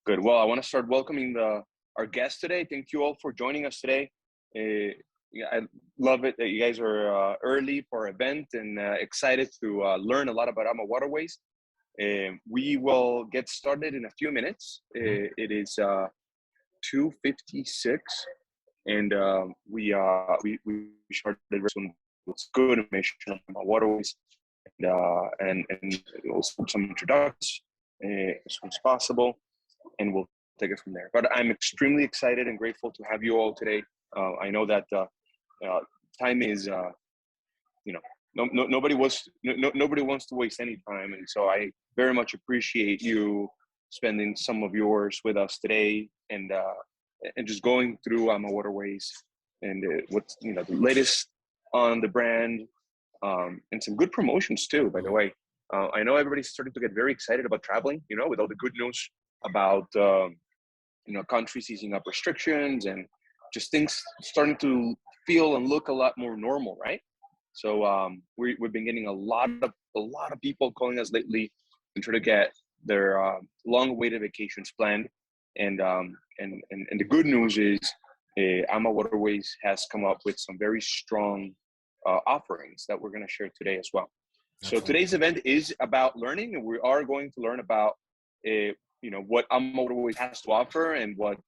Good. Well, I want to start welcoming our guests today. Thank you all for joining us today. Yeah, I love it that you guys are early for our event and excited to learn a lot about AmaWaterways. We will get started in a few minutes. It is 2:56, and we started with good information on AmaWaterways, and also some introductions as soon as possible, and we'll take it from there. But I'm extremely excited and grateful to have you all today. I know that time is, nobody wants to waste any time, and so I very much appreciate you spending some of yours with us today, and just going through AmaWaterways and what's the latest on the brand, and some good promotions too, by the way. I know everybody's starting to get very excited about traveling, with all the good news about countries easing up restrictions and just things starting to feel and look a lot more normal, right? So we've been getting a lot of people calling us lately and try to get their long-awaited vacations planned. And the good news is AmaWaterways has come up with some very strong offerings that we're going to share today as well. So today's event is about learning, and we are going to learn about what AmaWaterways has to offer and what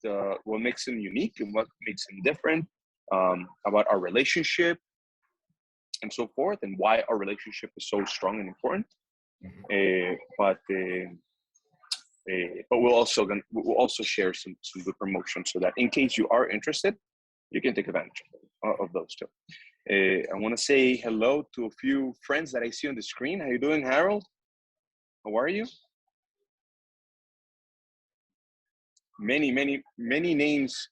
makes them unique and what makes them different, about our relationship and so forth, and why our relationship is so strong and important. But we'll also share some good promotions so that in case you are interested, you can take advantage of those too. I want to say hello to a few friends that I see on the screen. How you doing, Harold? How are you? Many names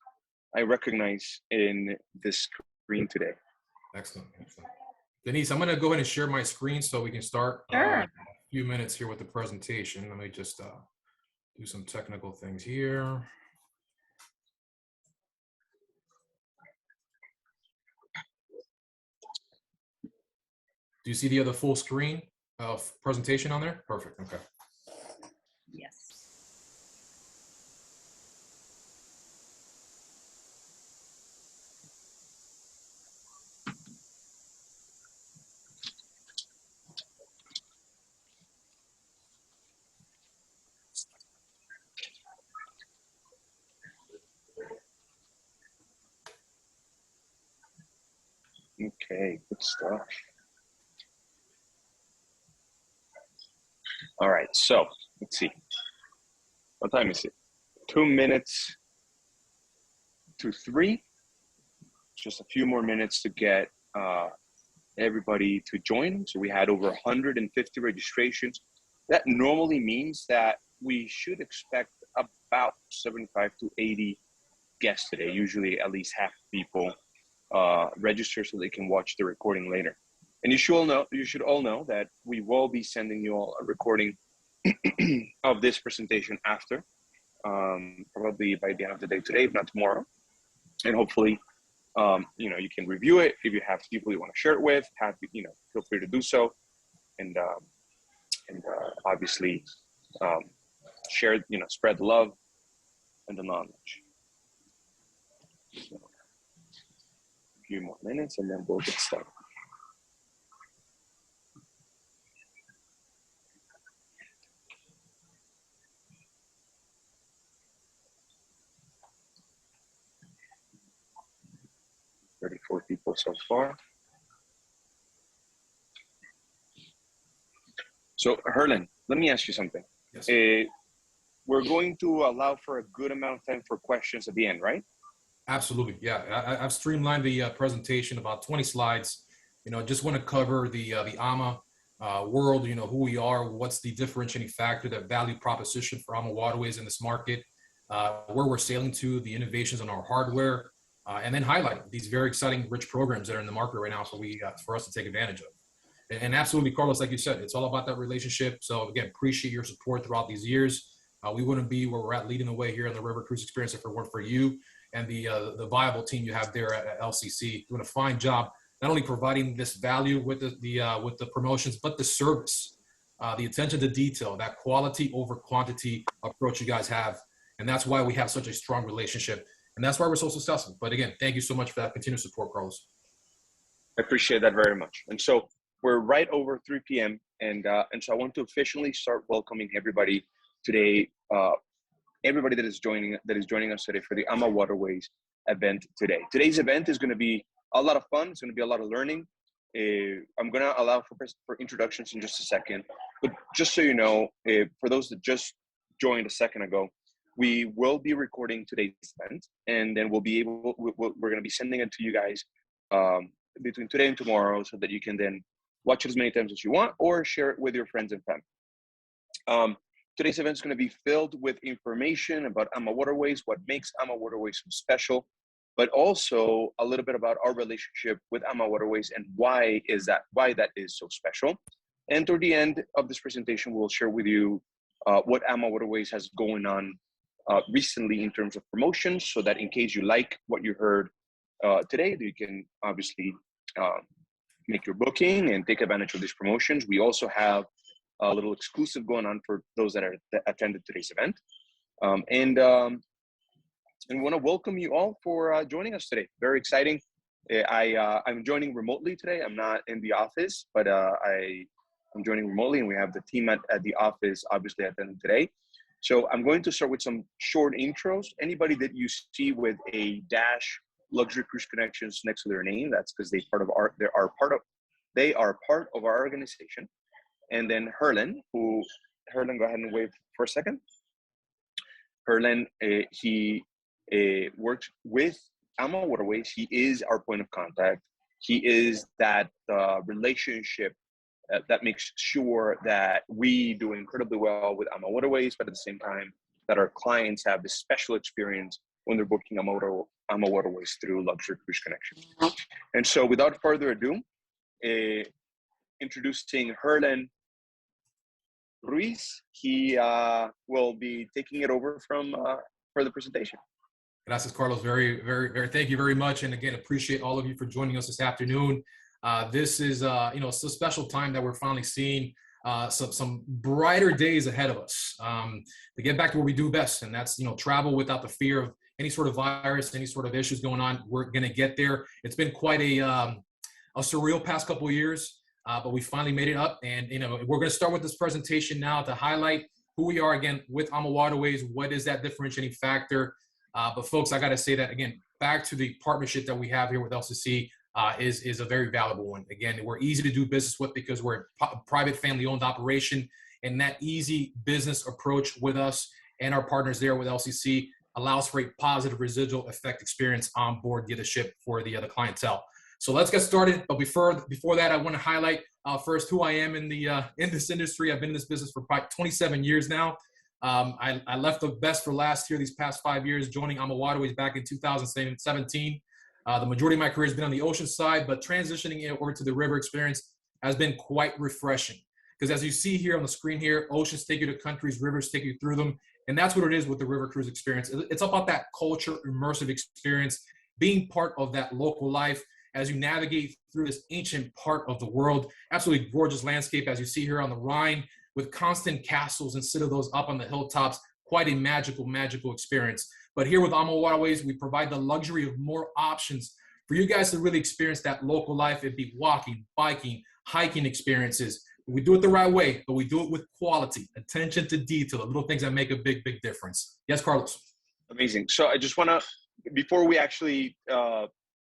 I recognize in this screen today. Excellent. Denise, I'm going to go ahead and share my screen so we can start a few minutes here with the presentation. Let me just do some technical things here. Do you see the full screen of presentation on there? Perfect. Okay. Yes. Okay, good stuff. All right, so let's see. What time is it? 2 minutes to 3. Just a few more minutes to get everybody to join. So we had over 150 registrations. That normally means that we should expect about 75 to 80 guests today. Usually at least half people register so they can watch the recording later. And you should all know that we will be sending you all a recording of this presentation after, probably by the end of the day today, if not tomorrow. And hopefully, you can review it. If you have people you want to share it with, feel free to do so. And obviously, share, spread the love and the knowledge. So, a few more minutes and then we'll get started. Four people so far. So, Herlin, let me ask you something. Yes. We're going to allow for a good amount of time for questions at the end, right? Absolutely. Yeah, I've streamlined the presentation, about 20 slides. Just want to cover the AMA world, who we are, what's the differentiating factor, the value proposition for AmaWaterways in this market, where we're sailing to, the innovations on our hardware, and then highlight these very exciting, rich programs that are in the market right now for us to take advantage of. And absolutely, Carlos, like you said, it's all about that relationship. So again, appreciate your support throughout these years. We wouldn't be where we're at leading the way here in the River Cruise experience if it weren't for you and the viable team you have there at LCC, doing a fine job, not only providing this value with the promotions, but the service, the attention to detail, that quality over quantity approach you guys have. And that's why we have such a strong relationship. And that's why we're so successful. But again, thank you so much for that continued support, Carlos. I appreciate that very much. And so we're right over 3 p.m. And so I want to officially start welcoming everybody today, everybody that is joining us today for the AmaWaterways event today. Today's event is going to be a lot of fun. It's going to be a lot of learning. I'm going to allow for introductions in just a second. But just so you know, for those that just joined a second ago, we will be recording today's event, and then we're going to be sending it to you guys between today and tomorrow, so that you can then watch it as many times as you want or share it with your friends and family. Today's event is going to be filled with information about AmaWaterways, what makes AmaWaterways so special, but also a little bit about our relationship with AmaWaterways and why that is so special. And toward the end of this presentation, we'll share with you what AmaWaterways has going on recently in terms of promotions, so that in case you like what you heard today, you can obviously make your booking and take advantage of these promotions. We also have a little exclusive going on for those that attended today's event. And we want to welcome you all for joining us today. Very exciting. I'm joining remotely today. I'm not in the office, but I'm joining remotely, and we have the team at the office obviously attending today. So I'm going to start with some short intros. Anybody that you see with a dash Luxury Cruise Connections next to their name, that's because they are part of our organization. And then Herlen, go ahead and wave for a second. Herlen, he works with AmaWaterways. He is our point of contact. He is that relationship that makes sure that we do incredibly well with AmaWaterways, but at the same time that our clients have this special experience when they're booking AmaWaterways through Luxury Cruise Connections. And so without further ado, introducing Herlen Ruiz. He will be taking it over for the presentation. Gracias, Carlos. Very, very, very. Thank you very much. And again, appreciate all of you for joining us this afternoon. This is, it's a special time that we're finally seeing some brighter days ahead of us to get back to what we do best, and that's travel without the fear of any sort of virus, any sort of issues going on. We're going to get there. It's been quite a surreal past couple of years. But we finally made it up, and we're going to start with this presentation now to highlight who we are again with AmaWaterways. What is that differentiating factor? But folks, I got to say that again, back to the partnership that we have here with LCC is a very valuable one. Again, we're easy to do business with because we're a private family-owned operation, and that easy business approach with us and our partners there with LCC allows for a positive residual effect experience on board the ship for the clientele. So let's get started. But before that, I want to highlight first who I am in this industry. I've been in this business for probably 27 years now. I left the best for last here these past 5 years, joining AmaWaterways back in 2017. The majority of my career has been on the ocean side, but transitioning over to the river experience has been quite refreshing. Because as you see here on the screen here, oceans take you to countries, rivers take you through them. And that's what it is with the river cruise experience. It's about that culture, immersive experience, being part of that local life as you navigate through this ancient part of the world. Absolutely gorgeous landscape, as you see here on the Rhine, with constant castles and citadels up on the hilltops. Quite a magical experience. But here with AmaWaterways, we provide the luxury of more options for you guys to really experience that local life. It'd be walking, biking, hiking experiences. We do it the right way, but we do it with quality, attention to detail, the little things that make a big difference. Yes, Carlos. Amazing. So I just want to, before we actually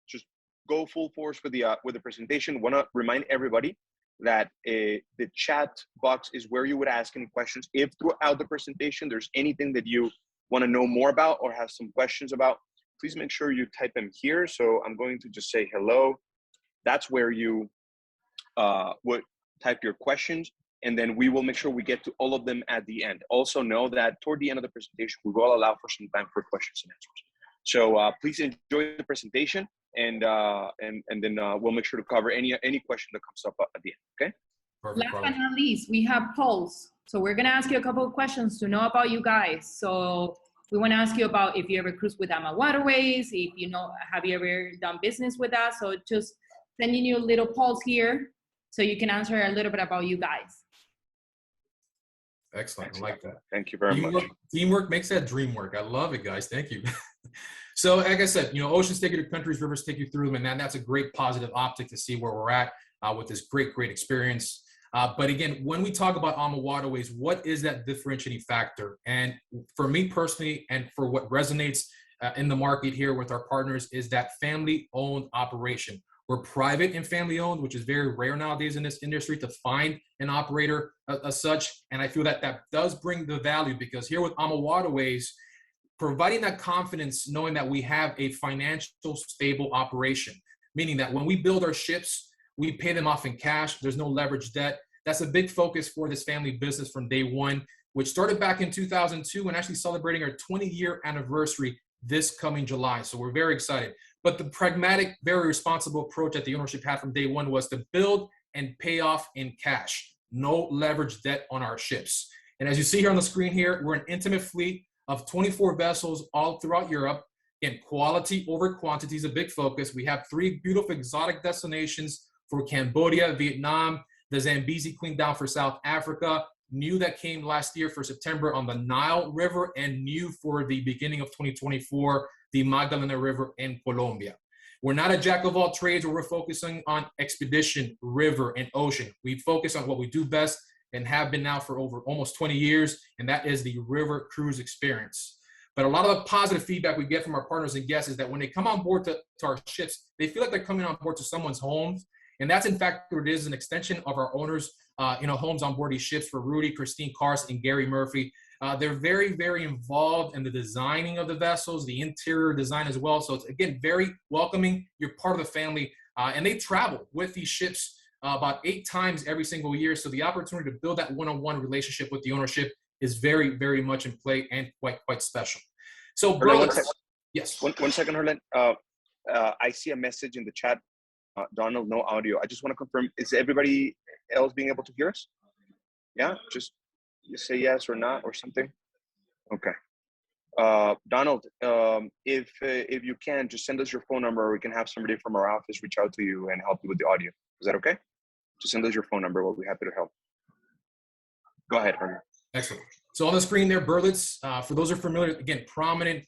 just go full force with the presentation, want to remind everybody that the chat box is where you would ask any questions. If throughout the presentation there's anything that you want to know more about or have some questions about, please make sure you type them here. So I'm going to just say hello. That's where you would type your questions, and then we will make sure we get to all of them at the end. Also know that toward the end of the presentation, we will allow for some time for questions and answers. So please enjoy the presentation, and then we'll make sure to cover any question that comes up at the end. Okay. Perfect. Last but not least, we have polls. So we're gonna ask you a couple of questions to know about you guys. So we want to ask you about if you ever cruise with AmaWaterways, if have you ever done business with us? So just sending you little polls here so you can answer a little bit about you guys. Excellent. Excellent. I like that. Thank you very much. Teamwork makes that dream work. I love it, guys. Thank you. So, like I said, oceans take you to countries, rivers take you through them, and that's a great positive optic to see where we're at with this great experience. But again, when we talk about AmaWaterways, what is that differentiating factor? And for me personally, and for what resonates in the market here with our partners, is that family-owned operation. We're private and family-owned, which is very rare nowadays in this industry to find an operator as such. And I feel that that does bring the value, because here with AmaWaterways, providing that confidence, knowing that we have a financial stable operation, meaning that when we build our ships, we pay them off in cash. There's no leverage debt. That's a big focus for this family business from day one, which started back in 2002 and actually celebrating our 20-year anniversary this coming July. So we're very excited. But the pragmatic, very responsible approach that the ownership had from day one was to build and pay off in cash. No leverage debt on our ships. And as you see here on the screen here, we're an intimate fleet of 24 vessels all throughout Europe. Again, quality over quantity is a big focus. We have 3 beautiful exotic destinations for Cambodia, Vietnam, the Zambezi Queen down for South Africa, new that came last year for September on the Nile River, and new for the beginning of 2024, the Magdalena River in Colombia. We're not a jack of all trades where we're focusing on expedition, river, and ocean. We focus on what we do best and have been now for over almost 20 years, and that is the river cruise experience. But a lot of the positive feedback we get from our partners and guests is that when they come on board to our ships, they feel like they're coming on board to someone's home. And that's in fact what it is, an extension of our owners' homes on board these ships for Rudy, Christine Kars, and Gary Murphy. They're very, very involved in the designing of the vessels, the interior design as well. So it's, again, very welcoming. You're part of the family. And they travel with these ships about 8 times every single year. So the opportunity to build that one-on-one relationship with the ownership is very, very much in play and quite special. So, yes. One second, Herlen. I see a message in the chat. Donald, no audio. I just want to confirm, is everybody else being able to hear us? Yeah, just say yes or not or something. Okay. Donald, if you can, just send us your phone number, or we can have somebody from our office reach out to you and help you with the audio. Is that okay? Just send us your phone number. We'll be happy to help. Go ahead, Herman. Excellent. So on the screen there, Berlitz, for those who are familiar, again, prominent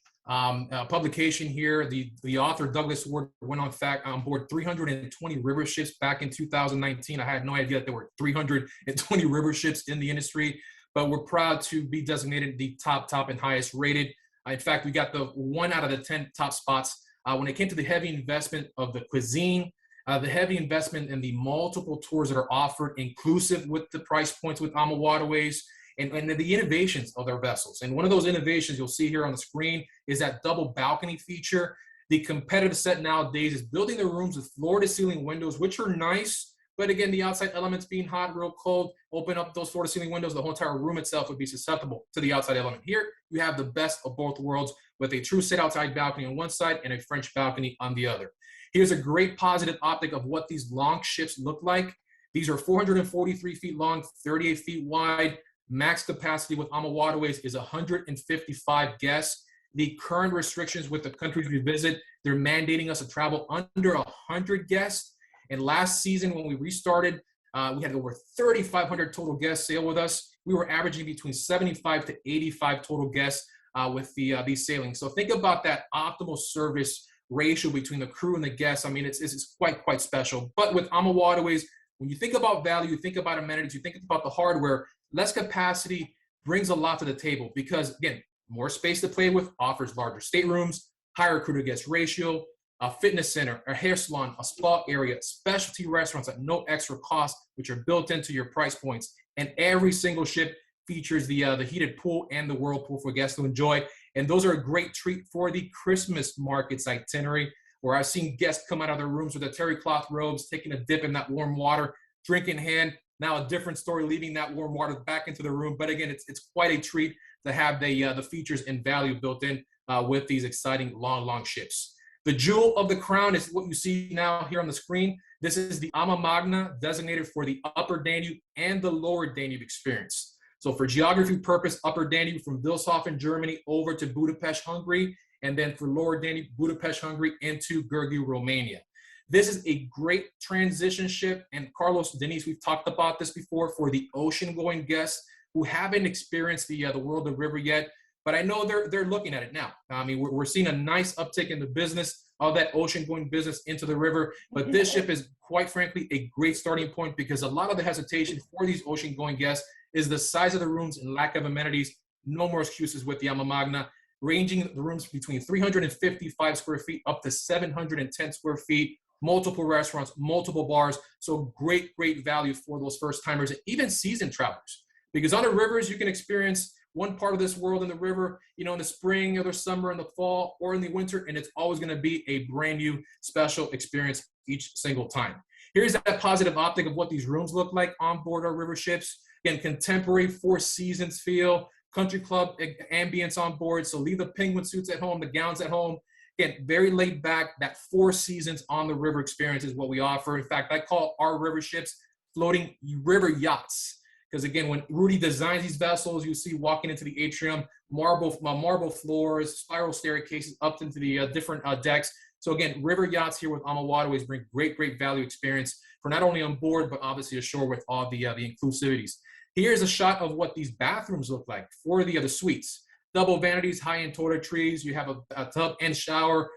publication here. The author, Douglas Ward, went on board 320 river ships back in 2019. I had no idea that there were 320 river ships in the industry, but we're proud to be designated the top and highest rated. In fact, we got the 1 out of the 10 top spots. When it came to the heavy investment of the cuisine, the heavy investment in the multiple tours that are offered, inclusive with the price points with AmaWaterways, and the innovations of their vessels. And one of those innovations you'll see here on the screen is that double balcony feature. The competitive set nowadays is building the rooms with floor-to-ceiling windows, which are nice, but again, the outside elements being hot, real cold, open up those floor-to-ceiling windows, the whole entire room itself would be susceptible to the outside element. Here, you have the best of both worlds with a true sit-outside balcony on one side and a French balcony on the other. Here's a great positive optic of what these long ships look like. These are 443 feet long, 38 feet wide. Max capacity with AmaWaterways is 155 guests. The current restrictions with the countries we visit, they're mandating us to travel under 100 guests. And last season, when we restarted, we had over 3,500 total guests sail with us. We were averaging between 75 to 85 total guests with these sailings. So think about that optimal service ratio between the crew and the guests. I mean, it's quite special. But with AmaWaterways, when you think about value, you think about amenities, you think about the hardware, less capacity brings a lot to the table because, again, more space to play with offers larger staterooms, higher crew to guest ratio, a fitness center, a hair salon, a spa area, specialty restaurants at no extra cost, which are built into your price points. And every single ship features the heated pool and the whirlpool for guests to enjoy. And those are a great treat for the Christmas markets itinerary, where I've seen guests come out of their rooms with their terry cloth robes, taking a dip in that warm water, drink in hand. Now a different story, leaving that warm water back into the room. But again, it's quite a treat to have the features and value built in with these exciting long ships. The jewel of the crown is what you see now here on the screen. This is the Ama Magna, designated for the Upper Danube and the Lower Danube experience. So for geography purpose, Upper Danube from Wilshofen, Germany, over to Budapest, Hungary, and then for Lower Danube, Budapest, Hungary, into Giurgiu, Romania. This is a great transition ship, and Carlos, Denise, we've talked about this before, for the ocean-going guests. who haven't experienced the world of river yet, but I know they're looking at it now. I mean, we're seeing a nice uptick in the business of that ocean-going business into the river, but this ship is, quite frankly, a great starting point because a lot of the hesitation for these ocean-going guests is the size of the rooms and lack of amenities. No more excuses with the Ama Magna, ranging the rooms between 355 square feet up to 710 square feet, multiple restaurants, multiple bars. So great value for those first timers and even seasoned travelers. Because on the rivers, you can experience one part of this world in the river, you know, in the spring or the summer, in the fall, or in the winter, and it's always going to be a brand new special experience each single time. Here's that positive optic of what these rooms look like on board our river ships. Again, contemporary Four Seasons feel, country club ambience on board. So leave the penguin suits at home, the gowns at home. Again, very laid back. That Four Seasons on the river experience is what we offer. In fact, I call our river ships floating river yachts. Because again, when Rudy designs these vessels, you see walking into the atrium, marble floors, spiral staircases up into the different decks. So again, river yachts here with AmaWaterways bring great value experience for not only on board, but obviously ashore with all the inclusivities. Here's a shot of what these bathrooms look like for the suites. Double vanities, high-end toiletries. You have a tub and shower,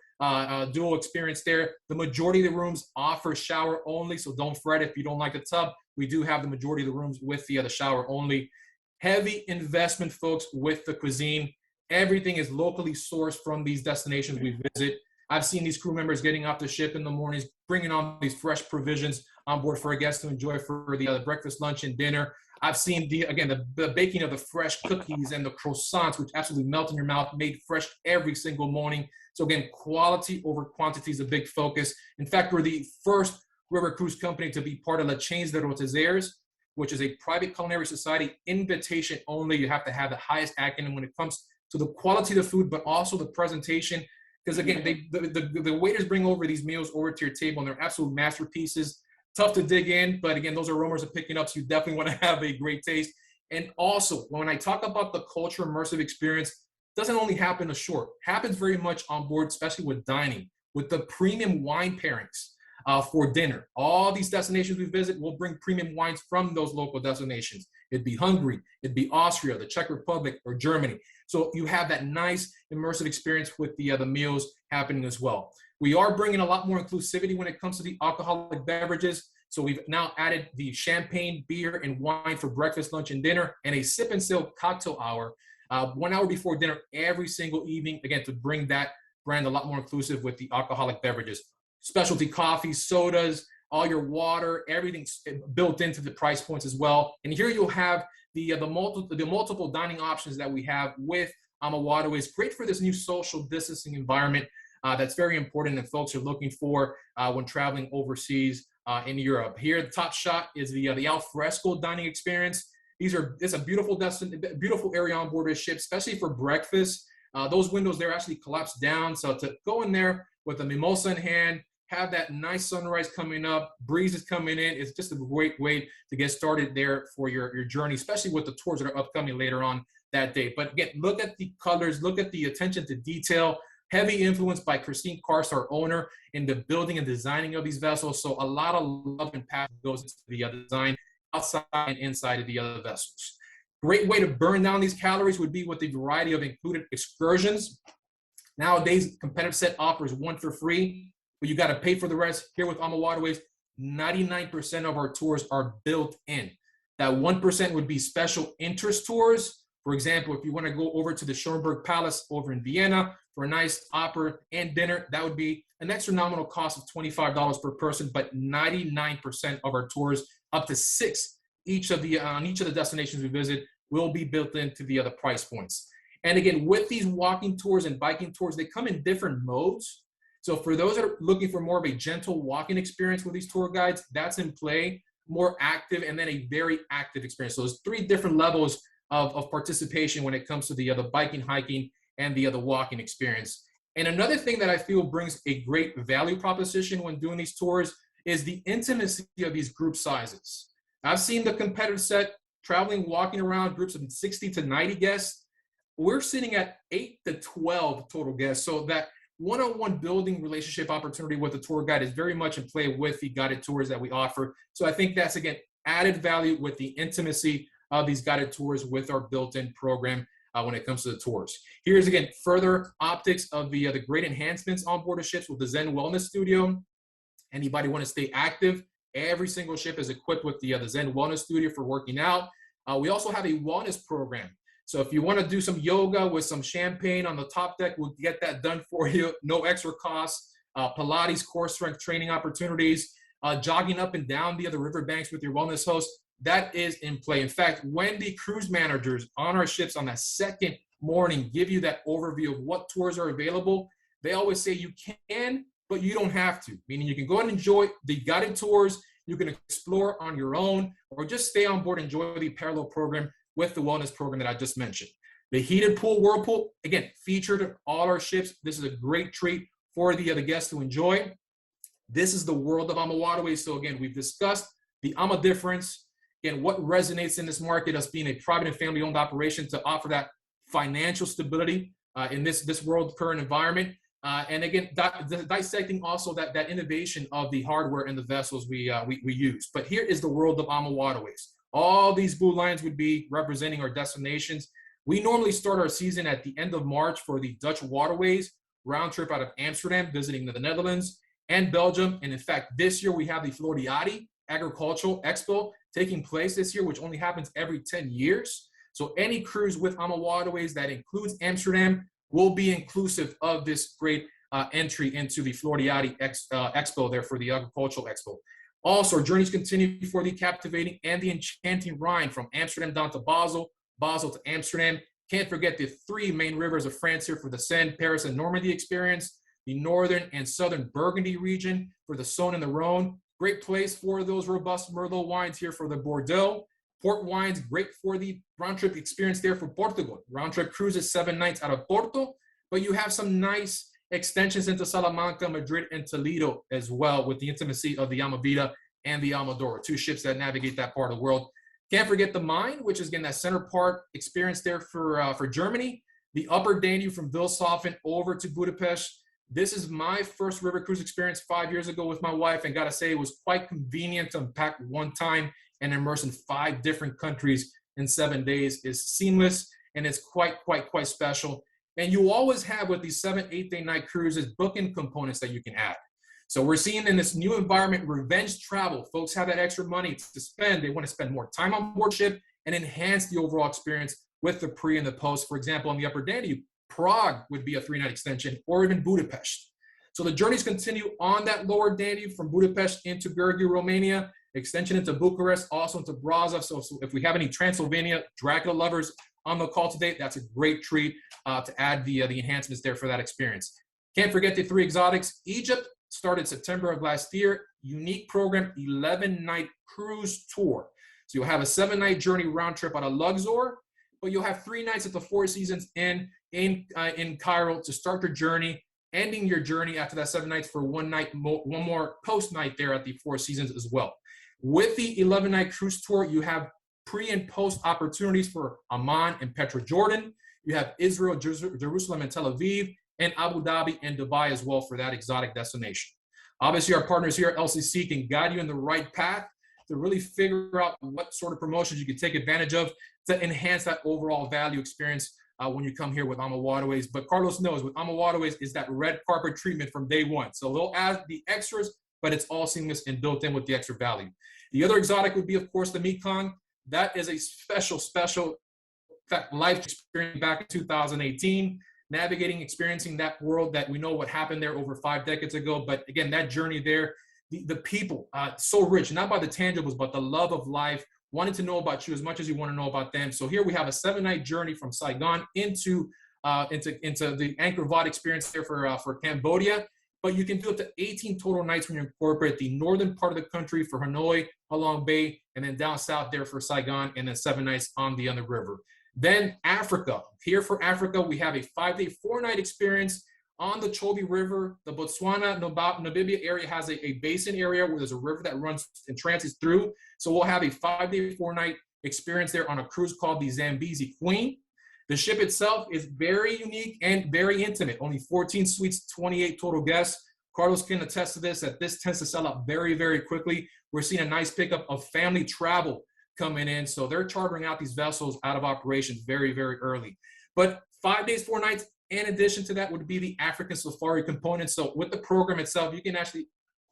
dual experience there. The majority of the rooms offer shower only, so don't fret if you don't like the tub. We do have the majority of the rooms with the shower only. Heavy investment, folks, with the cuisine. Everything is locally sourced from these destinations we visit. I've seen these crew members getting off the ship in the mornings, bringing on these fresh provisions on board for our guests to enjoy for the breakfast, lunch, and dinner. I've seen, the baking of the fresh cookies and the croissants, which absolutely melt in your mouth, made fresh every single morning. So again, quality over quantity is a big focus. In fact, we're the first river cruise company to be part of La Chains de Rotezaires, which is a private culinary society, invitation only. You have to have the highest acumen when it comes to the quality of the food, but also the presentation. Because again, the waiters bring over these meals over to your table, and they're absolute masterpieces. Tough to dig in, but again, those aromas are picking up, so you definitely want to have a great taste. And also, when I talk about the culture immersive experience, it doesn't only happen ashore. It happens very much on board, especially with dining, with the premium wine pairings for dinner. All these destinations we visit will bring premium wines from those local destinations. It'd be Hungary, it'd be Austria, the Czech Republic, or Germany. So you have that nice immersive experience with the meals happening as well. We are bringing a lot more inclusivity when it comes to the alcoholic beverages. So we've now added the champagne, beer, and wine for breakfast, lunch, and dinner, and a sip and sail cocktail hour 1 hour before dinner every single evening, again, to bring that brand a lot more inclusive with the alcoholic beverages. Specialty coffees, sodas, all your water, everything's built into the price points as well. And here you'll have the multiple dining options that we have with AmaWaterways. Great for this new social distancing environment that's very important that folks are looking for when traveling overseas in Europe. Here, the top shot is the Alfresco Dining experience. It's a beautiful area on board a ship, especially for breakfast. Those windows there actually collapse down. So to go in there with a mimosa in hand, have that nice sunrise coming up, breezes coming in, it's just a great way to get started there for your journey, especially with the tours that are upcoming later on that day. But again, look at the colors, look at the attention to detail, heavy influence by Christine Karst, our owner, in the building and designing of these vessels. So a lot of love and passion goes into the design outside and inside of the other vessels. Great way to burn down these calories would be with the variety of included excursions. Nowadays, competitive set offers one for free, but you got to pay for the rest. Here with AmaWaterways, 99% of our tours are built in. That 1% would be special interest tours. For example, if you want to go over to the Schönberg Palace over in Vienna for a nice opera and dinner, that would be an extra nominal cost of $25 per person, but 99% of our tours, up to 6 on each of the destinations we visit, will be built into the other price points. And again, with these walking tours and biking tours, they come in different modes. So for those that are looking for more of a gentle walking experience with these tour guides, that's in play, more active, and then a very active experience. So there's 3 different levels of participation when it comes to the biking, hiking, and the walking experience. And another thing that I feel brings a great value proposition when doing these tours is the intimacy of these group sizes. I've seen the competitive set traveling, walking around groups of 60 to 90 guests. We're sitting at 8 to 12 total guests. So that one-on-one building relationship opportunity with the tour guide is very much in play with the guided tours that we offer. So I think that's, again, added value with the intimacy these guided tours with our built-in program when it comes to the tours. Here's, again, further optics of the great enhancements on board the ships with the Zen Wellness Studio. Anybody want to stay active? Every single ship is equipped with the Zen Wellness Studio for working out. We also have a wellness program. So if you want to do some yoga with some champagne on the top deck, we'll get that done for you. No extra costs. Pilates, core strength training opportunities, jogging up and down the riverbanks with your wellness host. That is in play. In fact, when the cruise managers on our ships on that second morning give you that overview of what tours are available, they always say you can, but you don't have to. Meaning you can go and enjoy the guided tours. You can explore on your own, or just stay on board and enjoy the parallel program with the wellness program that I just mentioned. The heated pool, whirlpool, again, featured on all our ships. This is a great treat for the guests to enjoy. This is the world of AmaWaterways. So again, we've discussed the Ama difference. Again, what resonates in this market, us being a private and family-owned operation to offer that financial stability in this world current environment. And again, dissecting also that innovation of the hardware and the vessels we use. But here is the world of AmaWaterways. All these blue lines would be representing our destinations. We normally start our season at the end of March for the Dutch waterways, round trip out of Amsterdam, visiting the Netherlands and Belgium. And in fact, this year we have the Floriade Agricultural Expo taking place this year, which only happens every 10 years. So any cruise with AmaWaterways that includes Amsterdam will be inclusive of this great entry into the Floriade Expo there for the Agricultural Expo. Also, our journeys continue for the captivating and the enchanting Rhine from Amsterdam down to Basel, Basel to Amsterdam. Can't forget the three main rivers of France here for the Seine, Paris, and Normandy experience. The northern and southern Burgundy region for the Saône and the Rhône. Great place for those robust Merlot wines here for the Bordeaux. Port wines, great for the round trip experience there for Portugal. Round trip cruises 7 nights out of Porto, but you have some nice extensions into Salamanca, Madrid, and Toledo as well with the intimacy of the Amavita and the Amadora, 2 ships that navigate that part of the world. Can't forget the Main, which is again that center part experience there for Germany. The upper Danube from Wilshaven over to Budapest. This is my first river cruise experience 5 years ago with my wife, and gotta say it was quite convenient to unpack one time and immerse in 5 different countries in 7 days. Is seamless and it's quite special. And you always have with these 7, 8 day night cruises booking components that you can add. So we're seeing in this new environment, revenge travel. Folks have that extra money to spend. They want to spend more time on board ship and enhance the overall experience with the pre and the post. For example, on the upper Danube, Prague would be a 3-night extension, or even Budapest. So the journeys continue on that lower Danube from Budapest into Gheorghe, Romania, extension into Bucharest, also into Brasov. So if we have any Transylvania Dracula lovers on the call today, that's a great treat to add the enhancements there for that experience. Can't forget the 3 exotics. Egypt started September of last year. Unique program, 11-night cruise tour. So you'll have a 7-night journey round trip out of Luxor, but you'll have 3 nights at the Four Seasons in Cairo to start your journey, ending your journey after that 7 nights for one more post night there at the Four Seasons as well. With the 11-night cruise tour, you have pre and post opportunities for Amman and Petra, Jordan. You have Israel, Jerusalem, and Tel Aviv, and Abu Dhabi and Dubai as well for that exotic destination. Obviously, our partners here at LCC can guide you in the right path to really figure out what sort of promotions you can take advantage of to enhance that overall value experience when you come here with AmaWaterways. But Carlos knows with AmaWaterways is that red carpet treatment from day one. So they'll add the extras, but it's all seamless and built in with the extra value. The other exotic would be, of course, the Mekong. That is a special life experience back in 2018, navigating, experiencing that world that we know what happened there over 5 decades ago. But again, that journey there, the people, so rich, not by the tangibles, but the love of life, wanted to know about you as much as you want to know about them. So here we have a 7-night journey from Saigon into the Angkor Wat experience there for Cambodia. But you can do up to 18 total nights when you incorporate the northern part of the country for Hanoi, Halong Bay, and then down south there for Saigon, and then 7 nights on the other river. Then Africa. Here for Africa, we have a 5-day, 4-night experience on the Chobe River. The Botswana, Namibia area has a basin area where there's a river that runs and transits through. So we'll have a 5-day, 4-night experience there on a cruise called the Zambezi Queen. The ship itself is very unique and very intimate. Only 14 suites, 28 total guests. Carlos can attest to this, that this tends to sell out very, very quickly. We're seeing a nice pickup of family travel coming in. So they're chartering out these vessels out of operations very, very early. But 5 days, 4 nights, in addition to that would be the African safari component. So with the program itself, you can actually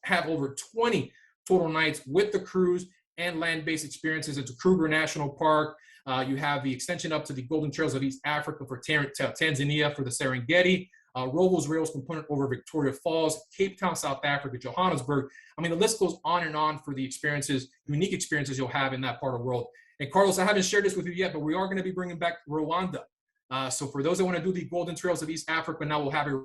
have over 20 total nights with the cruise and land-based experiences. It's a Kruger National Park. You have the extension up to the Golden Trails of East Africa for Tanzania for the Serengeti, Robles Rails component over Victoria Falls, Cape Town, South Africa, Johannesburg. I mean, the list goes on and on for the experiences, unique experiences you'll have in that part of the world. And Carlos, I haven't shared this with you yet, but we are going to be bringing back Rwanda. So for those that want to do the Golden Trails of East Africa, now we'll have a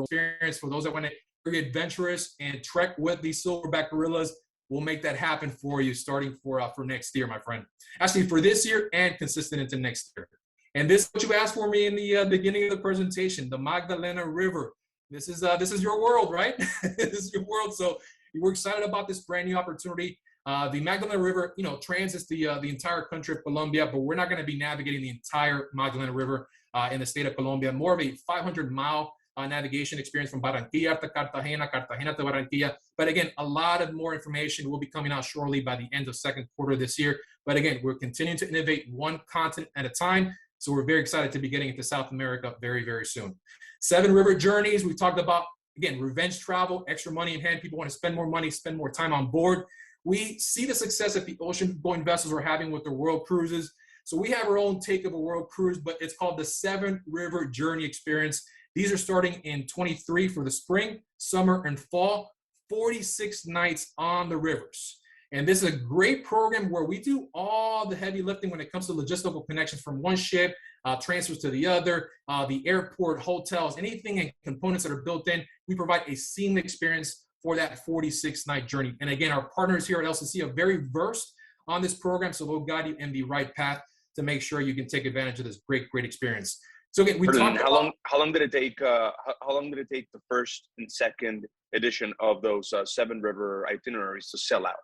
experience. For those that want to get adventurous and trek with the silverback gorillas, we'll make that happen for you starting for next year, my friend. Actually, for this year and consistent into next year. And this is what you asked for me in the beginning of the presentation, the Magdalena River. This is your world, right? This is your world. So we're excited about this brand new opportunity. The Magdalena River, transits the entire country of Colombia, but we're not going to be navigating the entire Magdalena River in the state of Colombia. More of a 500-mile navigation experience from Barranquilla to Cartagena, Cartagena to Barranquilla. But again, a lot of more information will be coming out shortly by the end of second quarter this year. But again, we're continuing to innovate one continent at a time. So we're very excited to be getting into South America very, very soon. 7 river journeys. We talked about, again, revenge travel, extra money in hand. People want to spend more money, spend more time on board. We see the success that the ocean-going vessels are having with their world cruises. So we have our own take of a world cruise, but it's called the 7 River Journey Experience. These are starting in 23 for the spring, summer, and fall, 46 nights on the rivers. And this is a great program where we do all the heavy lifting when it comes to logistical connections from one ship, transfers to the other, the airport, hotels, anything and components that are built in. We provide a seamless experience for that 46-night journey. And again, our partners here at LCC are very versed on this program, so they'll guide you in the right path to make sure you can take advantage of this great, great experience. So again, how long did it take the first and second edition of those 7 river itineraries to sell out?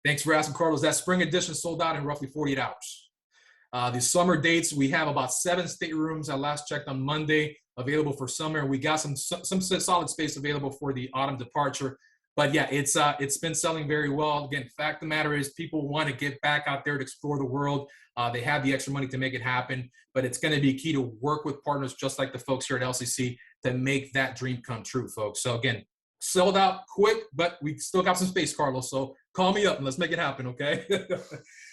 Thanks for asking, Carlos. That spring edition sold out in roughly 48 hours. The summer dates, we have about 7 staterooms. I last checked on Monday available for summer. We got some solid space available for the autumn departure. But yeah, it's been selling very well. Again, fact of the matter is people want to get back out there to explore the world. They have the extra money to make it happen, but it's going to be key to work with partners just like the folks here at LCC to make that dream come true, folks. So again, sold out quick, but we still got some space, Carlos. So call me up and let's make it happen, okay?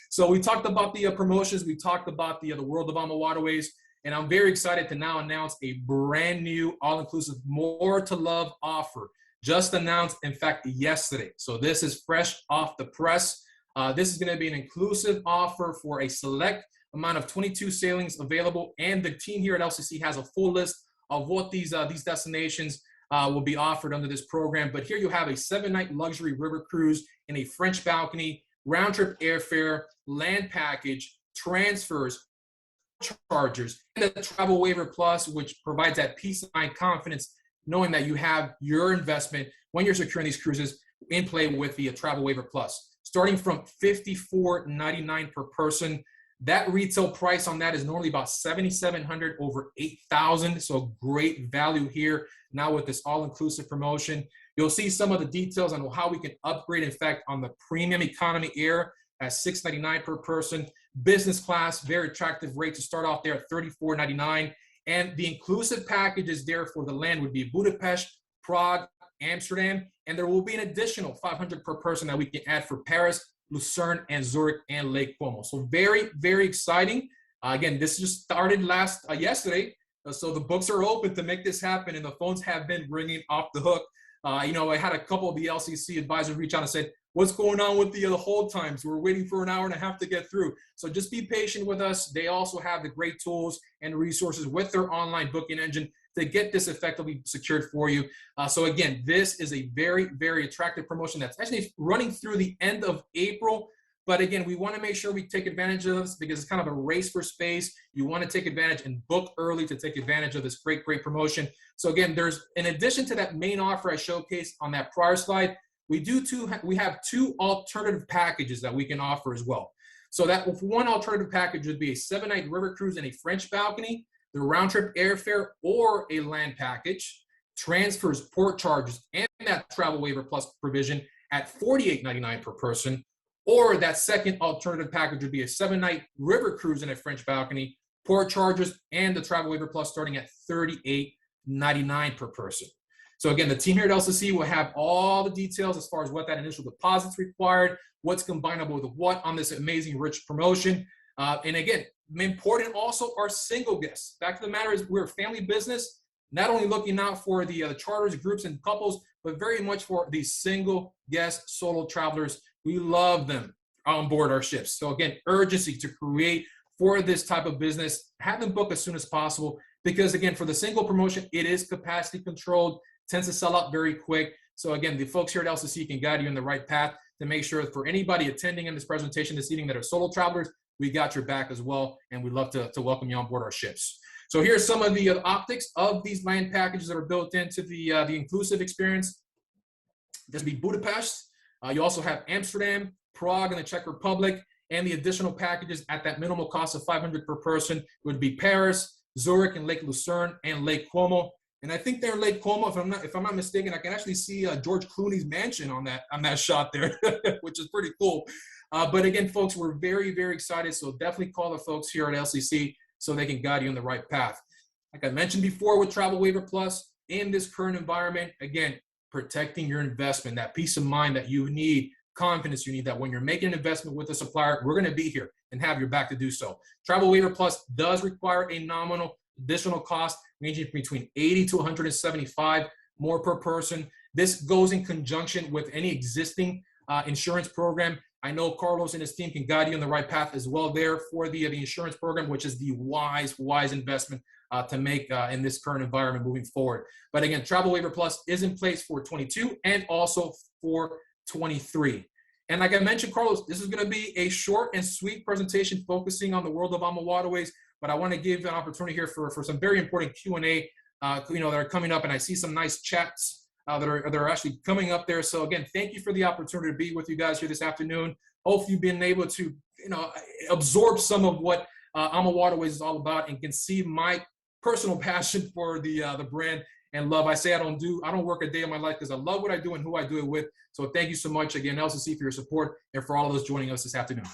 So we talked about the promotions. We talked about the world of AmaWaterways, and I'm very excited to now announce a brand new all-inclusive More to Love offer. Just announced, in fact, yesterday. So this is fresh off the press. This is going to be an inclusive offer for a select amount of 22 sailings available, and the team here at LCC has a full list of what these destinations will be offered under this program. But here you have a 7-night luxury river cruise in a French balcony, round-trip airfare, land package, transfers, chargers, and the Travel Waiver Plus, which provides that peace of mind, confidence, knowing that you have your investment when you're securing these cruises in play with the Travel Waiver Plus. Starting from $54.99 per person. That retail price on that is normally about $7,700 over $8,000. So great value here now with this all-inclusive promotion. You'll see some of the details on how we can upgrade, in fact, on the premium economy air at $699 per person. Business class, very attractive rate to start off there at $34.99. And the inclusive packages there for the land would be Budapest, Prague, Amsterdam, and there will be an additional $500 per person that we can add for Paris, Lucerne, and Zurich, and Lake Como. So very, very exciting. Again, this just started yesterday, so the books are open to make this happen, and the phones have been ringing off the hook. I had a couple of the LCC advisors reach out and said, what's going on with the hold times? We're waiting for an hour and a half to get through. So just be patient with us. They also have the great tools and resources with their online booking engine to get this effectively secured for you. So again, this is a very, very attractive promotion that's actually running through the end of April. But again, we want to make sure we take advantage of this because it's kind of a race for space. You want to take advantage and book early to take advantage of this great, great promotion. So again, there's, in addition to that main offer I showcased on that prior slide, we have 2 alternative packages that we can offer as well. So that one alternative package would be a 7-night river cruise in a French balcony, the round-trip airfare, or a land package, transfers, port charges, and that Travel Waiver Plus provision at $48.99 per person. Or that second alternative package would be a 7-night river cruise in a French balcony, port charges, and the Travel Waiver Plus starting at $38.99 per person. So again, the team here at LCC will have all the details as far as what that initial deposit's required, what's combinable with what on this amazing rich promotion. And again, important also are single guests. Fact of the matter is we're a family business, not only looking out for the charters, groups, and couples, but very much for the single guest solo travelers. We love them on board our ships. So again, urgency to create for this type of business, have them book as soon as possible, because again, for the single promotion, it is capacity controlled, tends to sell out very quick. So again, the folks here at LCC can guide you in the right path to make sure that for anybody attending in this presentation this evening that are solo travelers, we got your back as well, and we'd love to welcome you on board our ships. So here's some of the optics of these land packages that are built into the inclusive experience. This would be Budapest. You also have Amsterdam, Prague, and the Czech Republic, and the additional packages at that minimal cost of $500 per person would be Paris, Zurich, and Lake Lucerne, and Lake Como. And I think they're Lake Como, if I'm not mistaken, I can actually see George Clooney's mansion on that shot there, which is pretty cool. But again, folks, we're very, very excited. So definitely call the folks here at LCC so they can guide you in the right path. Like I mentioned before with Travel Waiver Plus, in this current environment, again, protecting your investment, that peace of mind that you need, confidence you need, that when you're making an investment with a supplier, we're going to be here and have your back to do so. Travel Waiver Plus does require a nominal additional cost ranging between $80 to $175 more per person. This goes in conjunction with any existing insurance program. I know Carlos and his team can guide you in the right path as well there for the insurance program, which is the wise investment to make in this current environment moving forward. But again, Travel Waiver Plus is in place for 22 and also for 23. And like I mentioned, Carlos, this is going to be a short and sweet presentation focusing on the world of AmaWaterways, but I want to give an opportunity here for some very important Q&A that are coming up, and I see some nice chats that are actually coming up there. So again, thank you for the opportunity to be with you guys here this afternoon. Hopefully you've been able to absorb some of what AmaWaterways is all about and can see my personal passion for the brand and love. I say I don't work a day in my life because I love what I do and who I do it with. So thank you so much again, LCC, for your support and for all of those joining us this afternoon.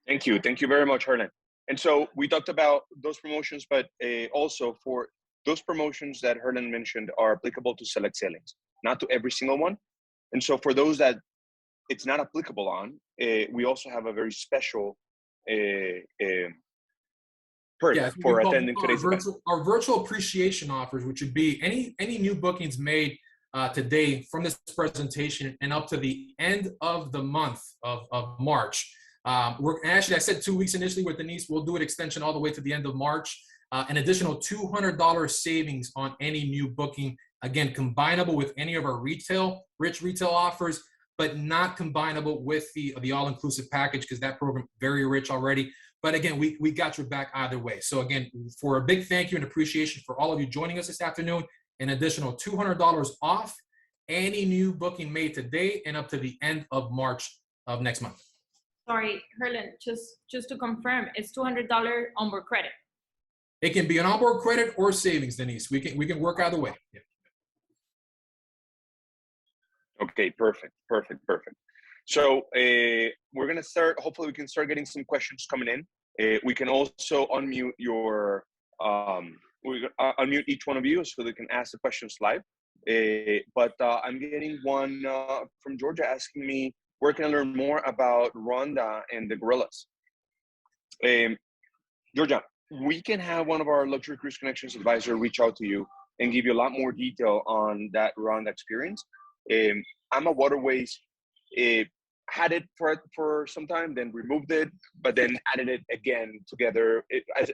Thank you. Thank you very much, Hernan. And so we talked about those promotions, but also for those promotions that Hernan mentioned are applicable to select sailings, not to every single one. And so for those that it's not applicable on, we also have a very special perk for attending today's event. Our virtual appreciation offers, which would be any new bookings made today from this presentation and up to the end of the month of March. Actually, I said 2 weeks initially with Denise. We'll do an extension all the way to the end of March. An additional $200 savings on any new booking. Again, combinable with any of our rich retail offers, but not combinable with the all-inclusive package because that program very rich already. But again, we got your back either way. So again, for a big thank you and appreciation for all of you joining us this afternoon, an additional $200 off any new booking made today and up to the end of March of next month. Sorry, Hernan, just to confirm, it's $200 onboard credit. It can be an onboard credit or savings, Denise. We can work either way. Yeah. Okay, perfect. So we're gonna start. Hopefully, we can start getting some questions coming in. We can also unmute unmute each one of you so they can ask the questions live. But I'm getting one from Georgia asking me, where can I learn more about Ronda and the gorillas? Georgia, we can have one of our Luxury Cruise Connections advisor reach out to you and give you a lot more detail on that Ronda experience. AmaWaterways had it for some time, then removed it, but then added it again together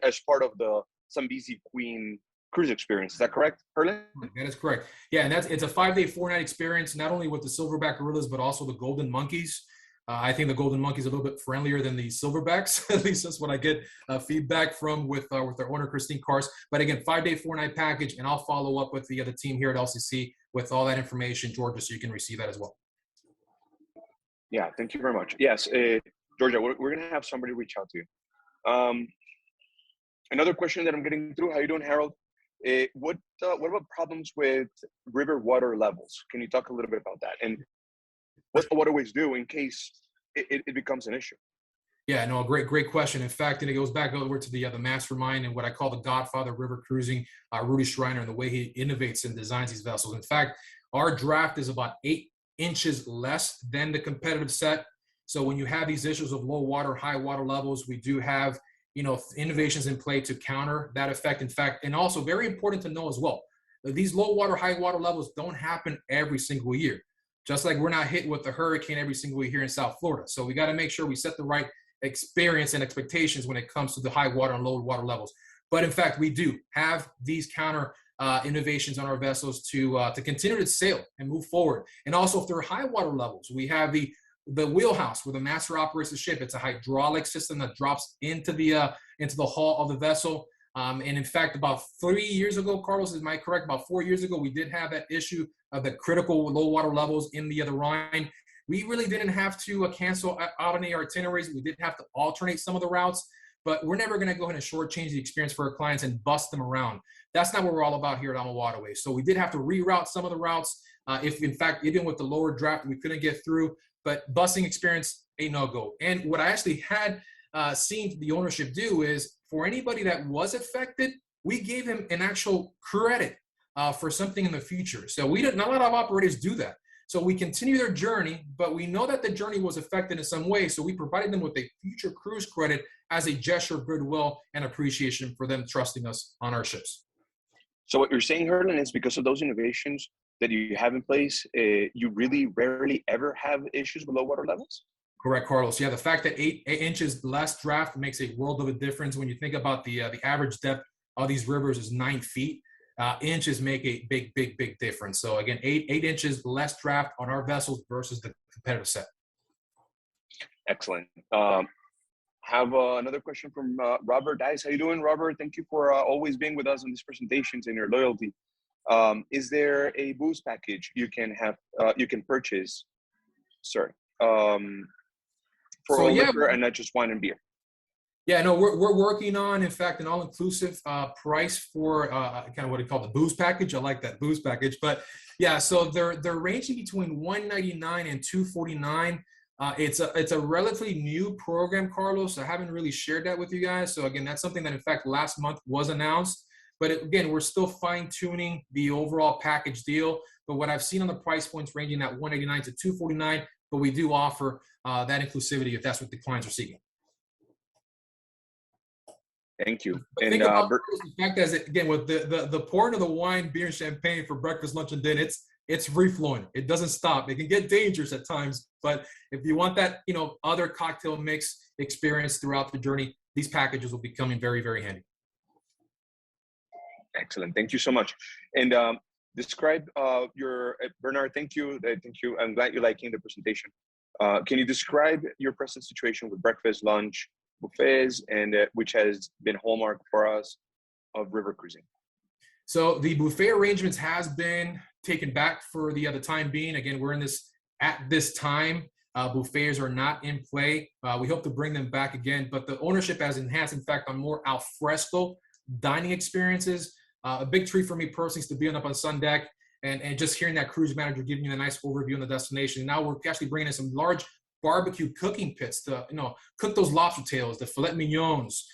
as part of the Zambezi Queen cruise experience. Is that correct, Hernan? That is correct. Yeah, and it's a 5-day, 4-night experience, not only with the silverback gorillas, but also the golden monkeys. I think the golden monkey is a little bit friendlier than the silverbacks. At least that's what I get feedback from with our owner, Christine Kars. But again, 5-day, 4-night package, and I'll follow up with the team here at LCC with all that information, Georgia, so you can receive that as well. Yeah, thank you very much. Yes, Georgia, we're going to have somebody reach out to you. Another question that I'm getting through. How you doing, Harold? What about problems with river water levels? Can you talk a little bit about that? And what waterways do in case it becomes an issue? Yeah, no, great question. In fact, and it goes back over to the mastermind and what I call the godfather of river cruising, Rudy Schreiner, and the way he innovates and designs these vessels. In fact, our draft is about 8 inches less than the competitive set. So when you have these issues of low water, high water levels, we do have, innovations in play to counter that effect. In fact, and also very important to know as well, that these low water, high water levels don't happen every single year. Just like we're not hit with a hurricane every single year here in South Florida. So we got to make sure we set the right experience and expectations when it comes to the high water and low water levels. But in fact, we do have these counter innovations on our vessels to continue to sail and move forward. And also, if there are high water levels, we have the wheelhouse where the master operates the ship. It's a hydraulic system that drops into the hull of the vessel. And in fact, about 3 years ago, Carlos, is my correct? About 4 years ago, we did have that issue of the critical low water levels in the Rhine. We really didn't have to cancel out any itineraries. We did have to alternate some of the routes, but we're never going to go ahead and shortchange the experience for our clients and bust them around. That's not what we're all about here at AmaWaterways. So we did have to reroute some of the routes. If in fact, even with the lower draft, we couldn't get through, but busing experience, a no-go. And what I actually had seen the ownership do is for anybody that was affected, we gave him an actual credit for something in the future. So not a lot of operators do that. So we continue their journey, but we know that the journey was affected in some way. So we provided them with a future cruise credit as a gesture of goodwill and appreciation for them trusting us on our ships. So what you're saying, Hernan, is because of those innovations that you have in place, you really rarely ever have issues with low water levels? Correct, Carlos. Yeah, the fact that 8 inches less draft makes a world of a difference. When you think about the average depth of these rivers is 9 feet. Inches make a big difference. So again, 8 inches less draft on our vessels versus the competitive set. Excellent. Have another question from Robert Dice. How you doing, Robert? Thank you for always being with us on these presentations and your loyalty. Is there a booze package you can purchase? Sorry, for liquor and not just wine and beer? Yeah, no, we're working on, in fact, an all-inclusive price for kind of what we call the booze package. I like that booze package, but yeah, so they're ranging between $199 and $249. It's a relatively new program, Carlos. I haven't really shared that with you guys. So again, that's something that in fact last month was announced. But again, we're still fine-tuning the overall package deal. But what I've seen on the price points ranging at $189 to $249, but we do offer that inclusivity if that's what the clients are seeking. Thank you. And think about the fact that, again, with the pouring of the wine, beer, and champagne for breakfast, lunch, and dinner, it's free flowing. It doesn't stop. It can get dangerous at times, but if you want that, other cocktail mix experience throughout the journey, these packages will be coming very, very handy. Excellent. Thank you so much. And describe your Bernard. Thank you. I'm glad you're liking the presentation. Can you describe your present situation with breakfast, lunch, buffets, and which has been hallmark for us of river cruising? So the buffet arrangements has been taken back for the time being. Again, we're in at this time. Buffets are not in play. We hope to bring them back again, but the ownership has enhanced, in fact, on more alfresco dining experiences. A big treat for me personally is to be up on sun deck and just hearing that cruise manager giving you a nice overview on the destination. Now we're actually bringing in some large barbecue cooking pits to cook those lobster tails, the filet mignons,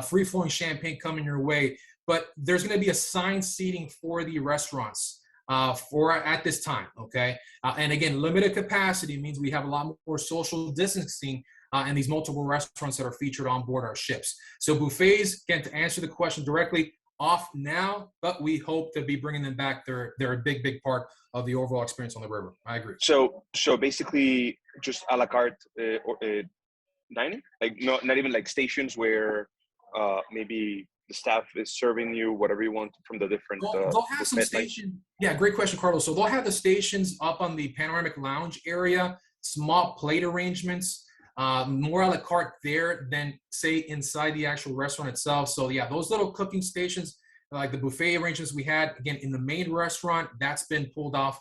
free-flowing champagne coming your way. But there's going to be assigned seating for the restaurants at this time, okay? And again, limited capacity means we have a lot more social distancing in these multiple restaurants that are featured on board our ships. So buffets, again, to answer the question directly, off now, but we hope to be bringing them back. They're a big part of the overall experience on the river. I agree. So basically just a la carte dining, like not even like stations where maybe the staff is serving you whatever you want from the different. They'll have some stations. Yeah, great question, Carlos. So they'll have the stations up on the panoramic lounge area, small plate arrangements. More a la carte there than say inside the actual restaurant itself. So yeah, those little cooking stations, like the buffet arrangements we had, again, in the main restaurant, that's been pulled off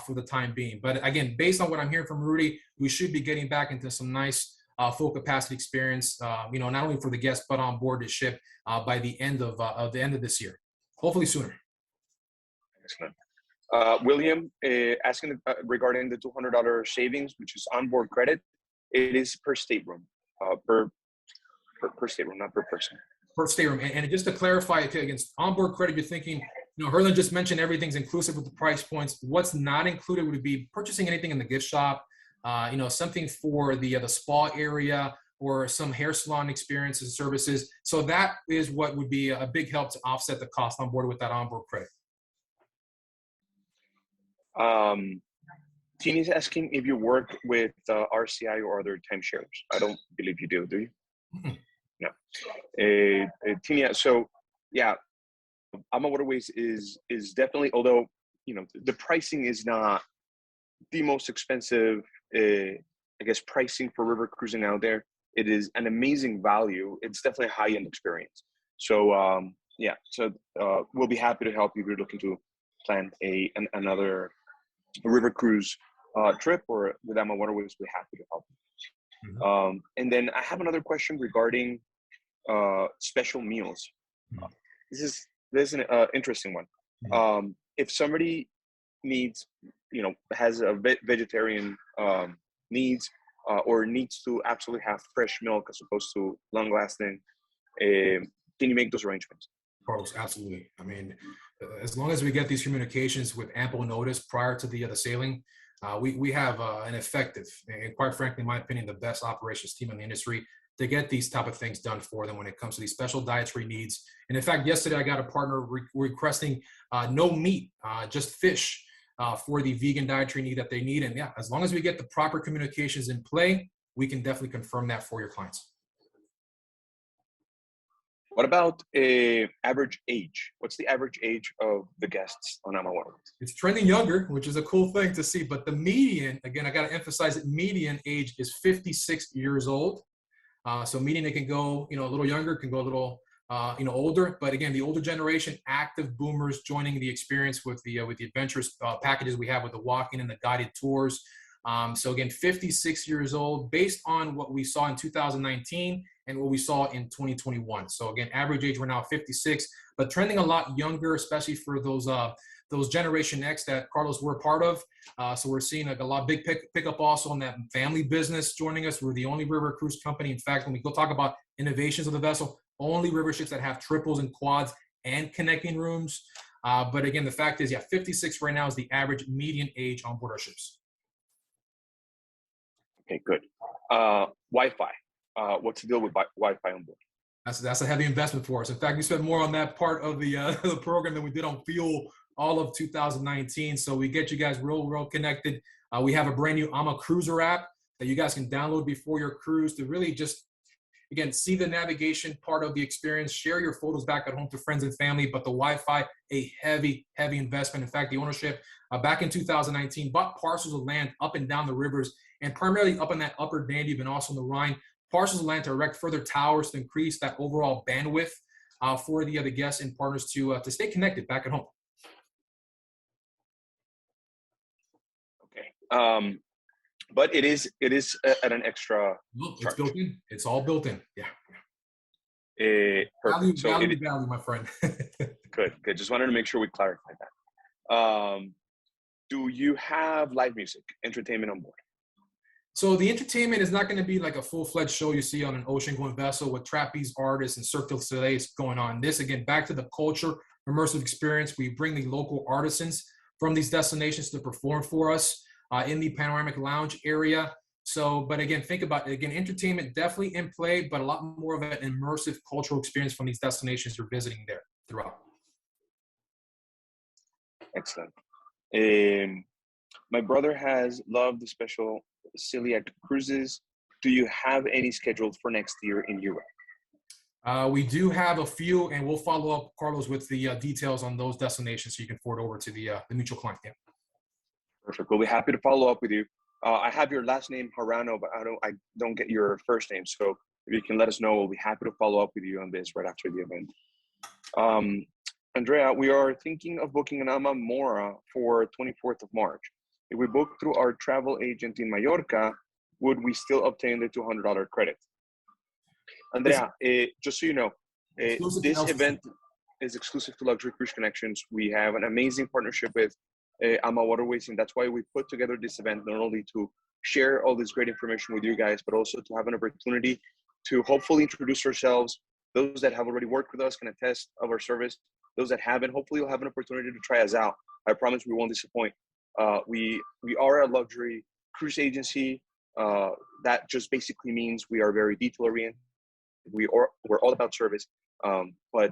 for the time being. But again, based on what I'm hearing from Rudy, we should be getting back into some nice full capacity experience, not only for the guests, but on board the ship by the end of this year, hopefully sooner. Excellent. William asking regarding the $200 savings, which is onboard credit. It is per stateroom, per stateroom, not per person. Per stateroom. And just to clarify, against onboard credit, you're thinking, Herlin just mentioned everything's inclusive with the price points. What's not included would be purchasing anything in the gift shop, something for the spa area or some hair salon experiences and services. So that is what would be a big help to offset the cost on board with that onboard credit. Tina's asking if you work with RCI or other timeshares. I don't believe you do you? Mm-hmm. No. Tina, so yeah, AmaWaterways is definitely, although, the pricing is not the most expensive, I guess, pricing for river cruising out there. It is an amazing value. It's definitely a high-end experience. So, we'll be happy to help you if you're looking to plan another river cruise trip, or with AmaWaterways, we're happy to help you. Mm-hmm. And then I have another question regarding special meals. Mm-hmm. This is an interesting one. Mm-hmm. If somebody needs, has a vegetarian needs, or needs to absolutely have fresh milk as opposed to long-lasting, can you make those arrangements? Carlos, absolutely. I mean, as long as we get these communications with ample notice prior to the sailing, we have an effective, and quite frankly, in my opinion, the best operations team in the industry to get these type of things done for them when it comes to these special dietary needs. And in fact, yesterday I got a partner requesting no meat, just fish for the vegan dietary need that they need. And yeah, as long as we get the proper communications in play, we can definitely confirm that for your clients. What about average age? What's the average age of the guests on AmaWaterways? It's trending younger, which is a cool thing to see. But the median, again, I got to emphasize that median age is 56 years old. So median, it can go, a little younger, can go a little, older. But again, the older generation, active boomers joining the experience with the adventurous packages we have with the walking and the guided tours. So again, 56 years old, based on what we saw in 2019 and what we saw in 2021. So again, average age, we're now 56, but trending a lot younger, especially for those Generation X that Carlos were a part of. So we're seeing like a lot of big pickup also in that family business joining us. We're the only river cruise company. In fact, when we go talk about innovations of the vessel, only river ships that have triples and quads and connecting rooms. But again, the fact is, 56 right now is the average median age on board our ships. Okay, good. Wi-Fi. What's the deal with Wi-Fi on board? That's a heavy investment for us. In fact, we spent more on that part of the program than we did on fuel all of 2019. So we get you guys real connected. We have a brand new Ama Cruiser app that you guys can download before your cruise to really just, again, see the navigation part of the experience, share your photos back at home to friends and family. But the Wi-Fi, a heavy investment. In fact, the ownership back in 2019 bought parcels of land up and down the rivers, and primarily up in that upper Danube and also in the Rhine, parcels of land to erect further towers to increase that overall bandwidth for the other guests and partners to stay connected back at home. Okay. But it is at an extra It's charge. Built in. It's all built in. Yeah. Perfect. Value, my friend. Good. Just wanted to make sure we clarified that. Do you have live music, entertainment on board? So the entertainment is not going to be like a full-fledged show you see on an ocean-going vessel with trapeze artists and Cirque du Soleil going on. This, again, back to the culture, immersive experience. We bring the local artisans from these destinations to perform for us in the panoramic lounge area. So, but again, think about it. Again, entertainment definitely in play, but a lot more of an immersive cultural experience from these destinations you're visiting there throughout. Excellent. My brother has loved the special Celiac cruises. Do you have any scheduled for next year in Europe? We do have a few, and we'll follow up, Carlos, with the details on those destinations so you can forward over to the mutual client. Yeah. Perfect. We'll be happy to follow up with you. I have your last name, Harano, but I don't get your first name. So if you can let us know, we'll be happy to follow up with you on this right after the event. Andrea, we are thinking of booking an Ama Mora for 24th of March. If we book through our travel agent in Mallorca, would we still obtain the $200 credit? Andrea, just so you know, this event is exclusive to Luxury Cruise Connections. We have an amazing partnership with AmaWaterways, and that's why we put together this event, not only to share all this great information with you guys, but also to have an opportunity to hopefully introduce ourselves. Those that have already worked with us can attest of our service. Those that haven't, hopefully you'll have an opportunity to try us out. I promise we won't disappoint. We are a luxury cruise agency. That just basically means we are very detail oriented. We're all about service, but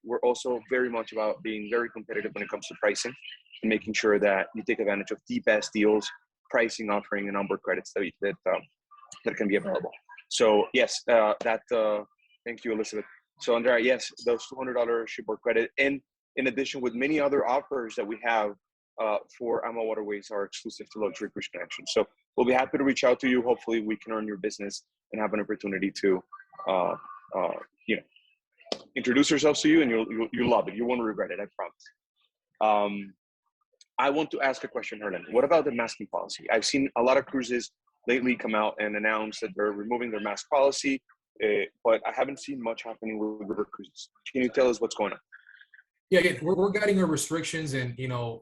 we're also very much about being very competitive when it comes to pricing and making sure that you take advantage of the best deals, pricing, offering, and onboard credits that can be available. So yes, thank you, Elizabeth. So Andrea, yes, those $200 shipboard credit, and in addition with many other offers that we have for AmaWaterways are exclusive to Luxury Cruise Connection. So we'll be happy to reach out to you. Hopefully we can earn your business and have an opportunity to introduce ourselves to you, and you'll love it. You won't regret it, I promise. I want to ask a question, Hernan. What about the masking policy? I've seen a lot of cruises lately come out and announce that they're removing their mask policy, but I haven't seen much happening with river cruises. Can you tell us what's going on? Yeah, again, we're guiding our restrictions and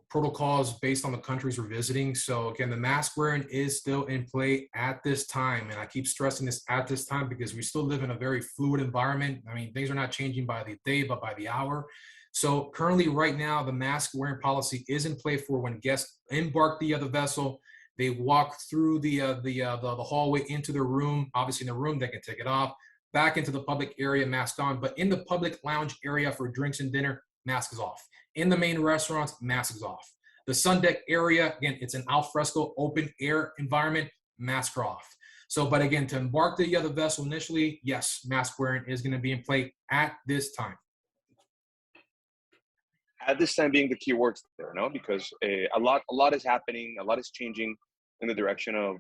protocols based on the countries we're visiting. So again, the mask wearing is still in play at this time, and I keep stressing this at this time because we still live in a very fluid environment. I mean, things are not changing by the day, but by the hour. So currently, right now, the mask wearing policy is in play for when guests embark the vessel. They walk through the hallway into their room. Obviously, in the room, they can take it off. Back into the public area, mask on. But in the public lounge area for drinks and dinner, mask is off. In the main restaurants, mask is off. The sun deck area, again, it's an alfresco open air environment, mask are off. So, but again, to embark the vessel initially, yes, mask wearing is going to be in play at this time. At this time being the key words there, no? Because a lot is happening, a lot is changing in the direction of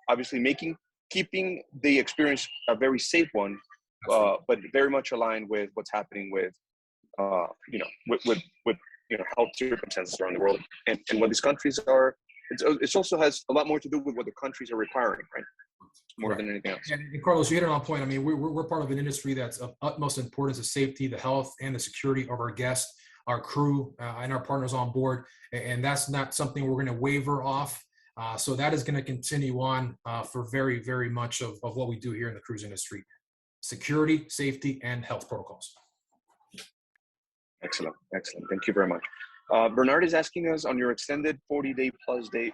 obviously keeping the experience a very safe one, but very much aligned with what's happening with health circumstances around the world, and what these countries are. It also has a lot more to do with what the countries are requiring, right? More than anything else. And Carlos, you hit it on point. I mean, we're part of an industry that's of utmost importance to safety, the health, and the security of our guests, our crew, and our partners on board. And that's not something we're going to waver off. So that is going to continue on for very, very much of what we do here in the cruise industry. Security, safety, and health protocols. Excellent. Thank you very much. Bernard is asking us, on your extended 40 plus day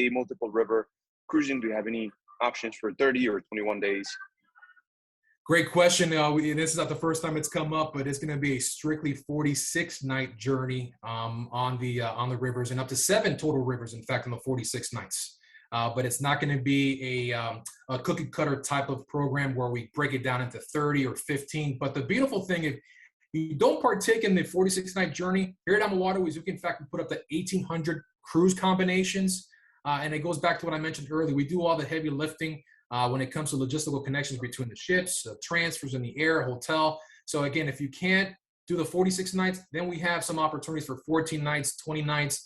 multiple river cruising, do you have any options for 30 or 21 days? Great question. This is not the first time it's come up, but it's going to be a strictly 46-night journey on the rivers, and up to 7 total rivers, in fact, on the 46 nights. But it's not going to be a cookie cutter type of program where we break it down into 30 or 15. But the beautiful thing, if you don't partake in the 46-night journey, here at AmaWaterways, you can in fact put up to 1,800 cruise combinations. And it goes back to what I mentioned earlier. We do all the heavy lifting when it comes to logistical connections between the ships, transfers in the air, hotel. So again, if you can't do the 46 nights, then we have some opportunities for 14 nights, 20 nights.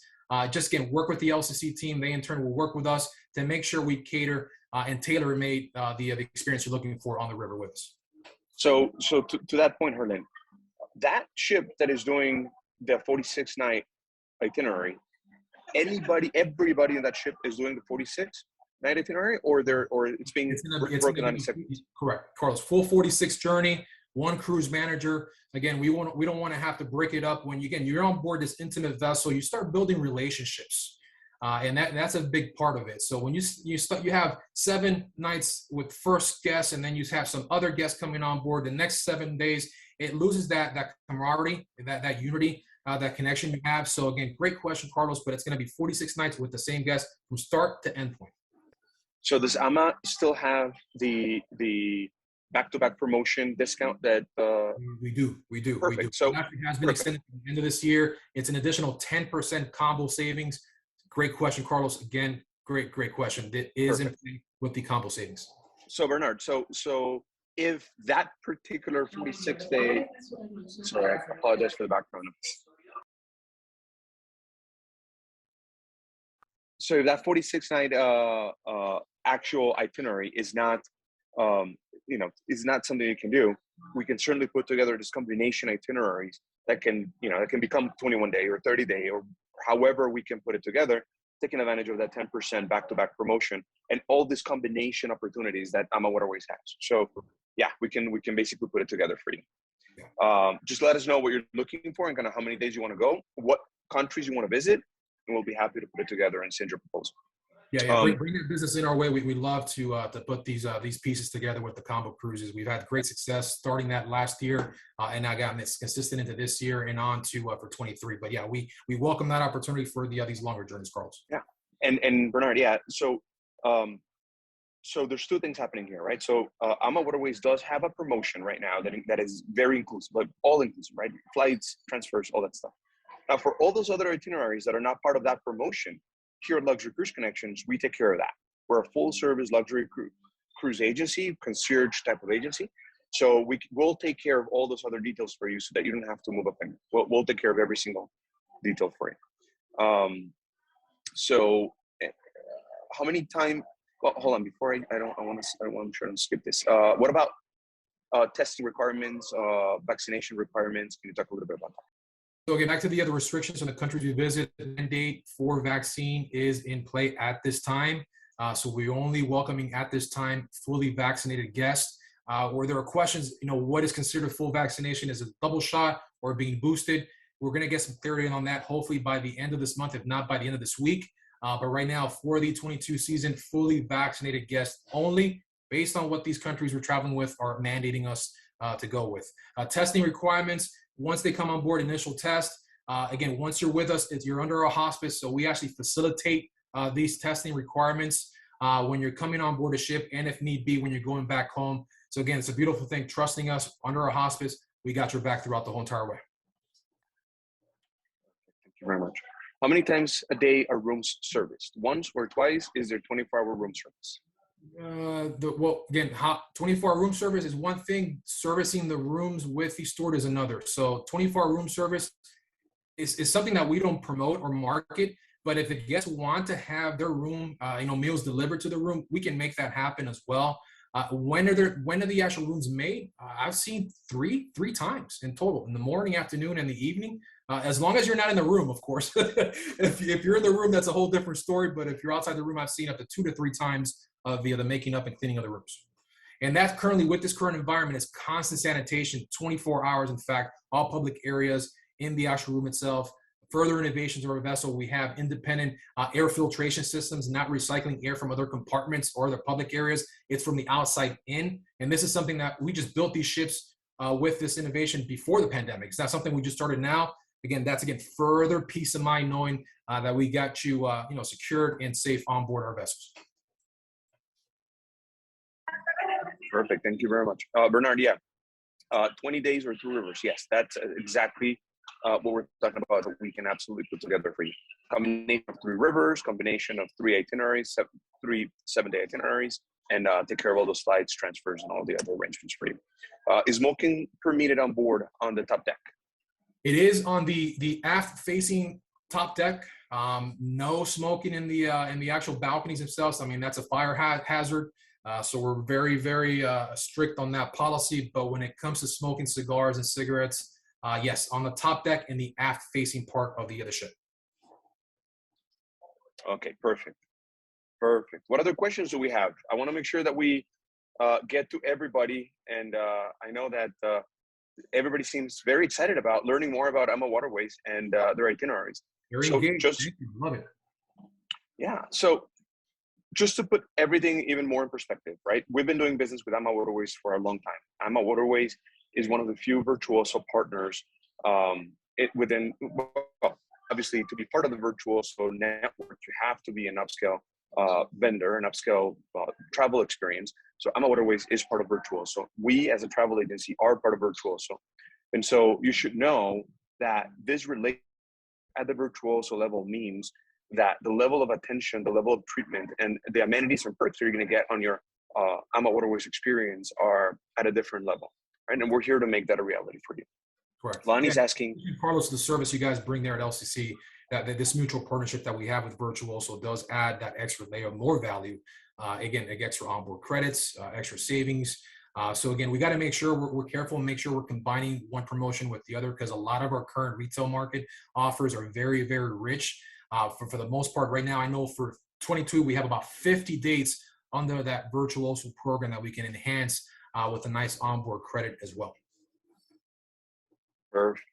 Just again, work with the LCC team. They in turn will work with us to make sure we cater and tailor-made the experience you're looking for on the river with us. So to that point, Hernan, that ship that is doing the 46-night itinerary, everybody in that ship is doing the 46-night itinerary, or it's being broken on segments? Correct, Carlos. Full 46 journey, one cruise manager. Again, we don't want to have to break it up. When you're on board this intimate vessel, you start building relationships, and that's a big part of it. So when you have 7 nights with first guests, and then you have some other guests coming on board the next 7 days, it loses that camaraderie, that unity, that connection you have. So again, great question, Carlos, but it's going to be 46 nights with the same guest from start to end point. So does AMA still have the back-to-back promotion discount that we do. Perfect. So it actually has been extended to the end of this year. It's an additional 10% combo savings. Great question, Carlos. Again, great question. That is in play with the combo savings. So Bernard, so if that particular 46-day, sorry, I apologize for the background. So if that 46-night actual itinerary is not, is not something you can do, we can certainly put together this combination itineraries that can, that can become 21-day or 30-day or however we can put it together, taking advantage of that 10% back-to-back promotion and all these combination opportunities that AmaWaterways has. So yeah, we can basically put it together for you. Just let us know what you're looking for and kind of how many days you want to go, what countries you want to visit, and we'll be happy to put it together and send your proposal. Yeah, bring your business in our way. We love to put these pieces together with the combo cruises. We've had great success starting that last year, and I gotten this consistent into this year and on to for 23. But yeah, we welcome that opportunity for these longer journeys, Carlos. Yeah, and Bernard, yeah. So there's two things happening here, right? So AmaWaterways does have a promotion right now that is very inclusive, like all inclusive, right? Flights, transfers, all that stuff. Now, for all those other itineraries that are not part of that promotion, here at Luxury Cruise Connections, we take care of that. We're a full-service luxury cruise agency, concierge type of agency. So we'll take care of all those other details for you so that you don't have to move up. We'll take care of every single detail for you. So how many times? Well, hold on. Before I want to try to skip this. What about testing requirements, vaccination requirements? Can you talk a little bit about that? So again, back to the other restrictions in the countries we visit, the mandate for vaccine is in play at this time. So we're only welcoming at this time fully vaccinated guests. Where there are questions, what is considered full vaccination? Is it double shot or being boosted? We're going to get some clarity on that hopefully by the end of this month, if not by the end of this week. But right now, for the 22 season, fully vaccinated guests only, based on what these countries we're traveling with are mandating us to go with. Testing requirements, once they come on board, initial test. Again, once you're with us, you're under a hospice, so we actually facilitate these testing requirements when you're coming on board a ship, and if need be, when you're going back home. So again, it's a beautiful thing, trusting us under a hospice. We got your back throughout the whole entire way. Thank you very much. How many times a day are rooms serviced? Once or twice? Is there 24-hour room service? Well, again, 24-hour room service is one thing. Servicing the rooms with the steward is another. So 24-hour room service is something that we don't promote or market. But if the guests want to have their room, meals delivered to the room, we can make that happen as well. When are the actual rooms made? I've seen three times in total, in the morning, afternoon, and the evening. As long as you're not in the room, of course. if you're in the room, that's a whole different story. But if you're outside the room, I've seen up to 2 to 3 times via the making up and cleaning of the rooms. And that's currently, with this current environment, is constant sanitation, 24 hours, in fact, all public areas in the actual room itself. Further innovations of our vessel, we have independent air filtration systems, not recycling air from other compartments or other public areas. It's from the outside in. And this is something that we just built these ships with this innovation before the pandemic. It's not something we just started now. Again, that's further peace of mind knowing that we got you, secured and safe on board our vessels. Perfect. Thank you very much. Bernard, 20 days or 2 rivers. Yes, that's exactly what we're talking about, that we can absolutely put together for you. Combination of 3 rivers, combination of 3 itineraries, 3 7-day itineraries, and take care of all those flights, transfers, and all the other arrangements for you. Is smoking permitted on board on the top deck? It is on the aft-facing top deck. No smoking in the actual balconies themselves. I mean, that's a fire hazard. So we're very, very strict on that policy. But when it comes to smoking cigars and cigarettes, yes, on the top deck in the aft-facing part of the ship. Okay, perfect. What other questions do we have? I want to make sure that we get to everybody. And I know that everybody seems very excited about learning more about AmaWaterways and their itineraries. Very engaged. Love it. Yeah. So just to put everything even more in perspective, right? We've been doing business with AmaWaterways for a long time. AmaWaterways is one of the few Virtuoso partners obviously, to be part of the Virtuoso network, you have to be an upscale vendor, an upscale travel experience. So AmaWaterways is part of Virtuoso. We, as a travel agency, are part of Virtuoso. And so you should know that this relation at the Virtuoso level means that the level of attention, the level of treatment, and the amenities and perks that you're going to get on your AmaWaterways experience are at a different level, right? And we're here to make that a reality for you. Correct. Lonnie's asking, Carlos, the service you guys bring there at LCC, that this mutual partnership that we have with Virtuoso does add that extra layer of more value. Again, extra onboard credits, extra savings, So again, we got to make sure we're careful and make sure we're combining one promotion with the other, because a lot of our current retail market offers are very, very rich. For the most part right now, I know for 22, we have about 50 dates under that virtuoso program that we can enhance with a nice onboard credit as well.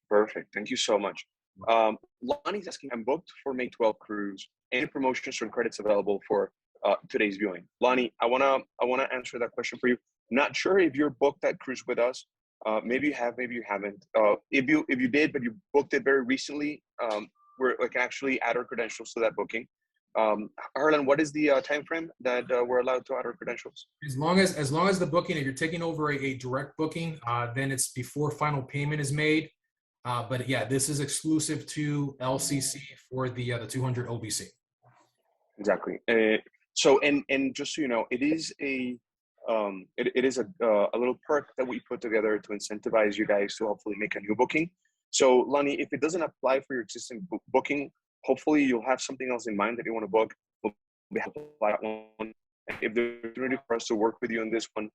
Perfect. Thank you so much. Lonnie's asking, I'm booked for May 12th cruise. Any promotions or credits available for today's viewing? Lonnie, I wanna answer that question for you. Not sure if you're booked that cruise with us. Maybe you have, maybe you haven't. If you did, but you booked it very recently, we're like actually add our credentials to that booking. Harlan, what is the time frame that we're allowed to add our credentials? As long as the booking, if you're taking over a direct booking, then it's before final payment is made. But yeah, this is exclusive to LCC for the 200 OBC. Exactly. So and just so you know, it is a little perk that we put together to incentivize you guys to hopefully make a new booking. So Lonnie, if it doesn't apply for your existing booking, hopefully you'll have something else in mind that you want to book. We'll be happy to apply that one. If there's an opportunity for us to work with you on this one,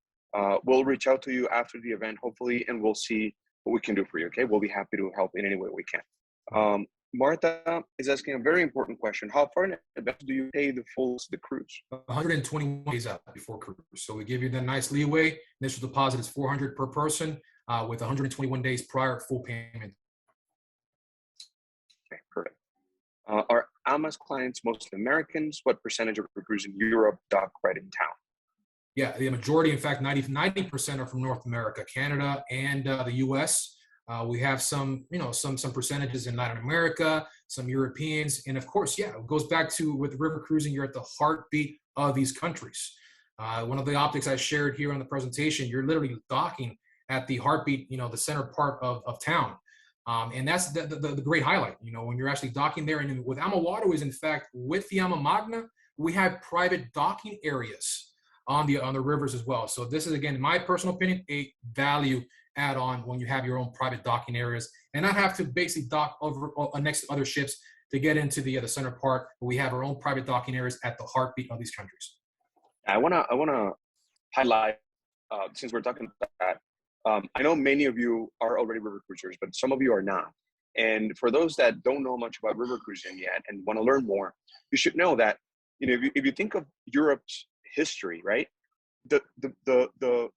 we'll reach out to you after the event, hopefully, and we'll see what we can do for you, okay? We'll be happy to help in any way we can. Martha is asking a very important question. How far in advance do you pay the full the cruise? 121 days out before cruise. So we give you the nice leeway. Initial deposit is $400 per person with 121 days prior full payment. Okay, perfect. Are AMA's clients mostly Americans? What percentage of cruise in Europe dock right in town? Yeah, the majority, in fact, 90% are from North America, Canada, and the U.S. We have some percentages in Latin America, some Europeans, and of course, yeah, it goes back to with river cruising, you're at the heartbeat of these countries. One of the optics I shared here on the presentation, you're literally docking at the heartbeat, the center part of town. And that's the great highlight, when you're actually docking there. And with AmaWaterways, in fact, with the AmaMagna, we have private docking areas on the rivers as well. So this is, again, in my personal opinion, a value add-on when you have your own private docking areas and not have to basically dock over next to other ships to get into the center part. But we have our own private docking areas at the heartbeat of these countries. I wanna highlight, since we're talking about that, I know many of you are already river cruisers, but some of you are not. And for those that don't know much about river cruising yet and want to learn more, you should know that, if you think of Europe's history, right? The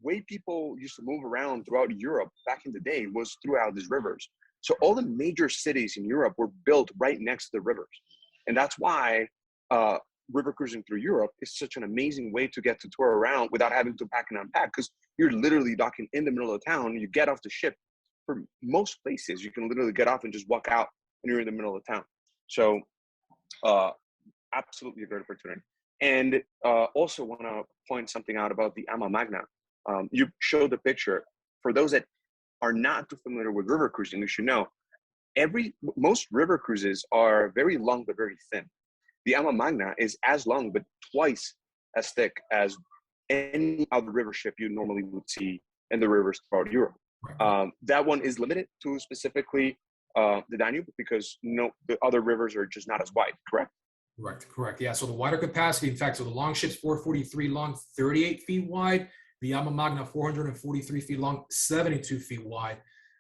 way people used to move around throughout Europe back in the day was throughout these rivers. So all the major cities in Europe were built right next to the rivers. And that's why river cruising through Europe is such an amazing way to get to tour around without having to pack and unpack, because you're literally docking in the middle of town. You get off the ship. For most places, you can literally get off and just walk out and you're in the middle of town. So absolutely a great opportunity. And also want to point something out about the AmaMagna. You showed the picture. For those that are not too familiar with river cruising, you should know most river cruises are very long but very thin. The AmaMagna is as long but twice as thick as any other river ship you normally would see in the rivers throughout Europe. That one is limited to specifically the Danube, because the other rivers are just not as wide, correct? Correct. Yeah, so the wider capacity, in fact, so the long ship's 443 long, 38 feet wide. The AmaMagna 443 feet long, 72 feet wide.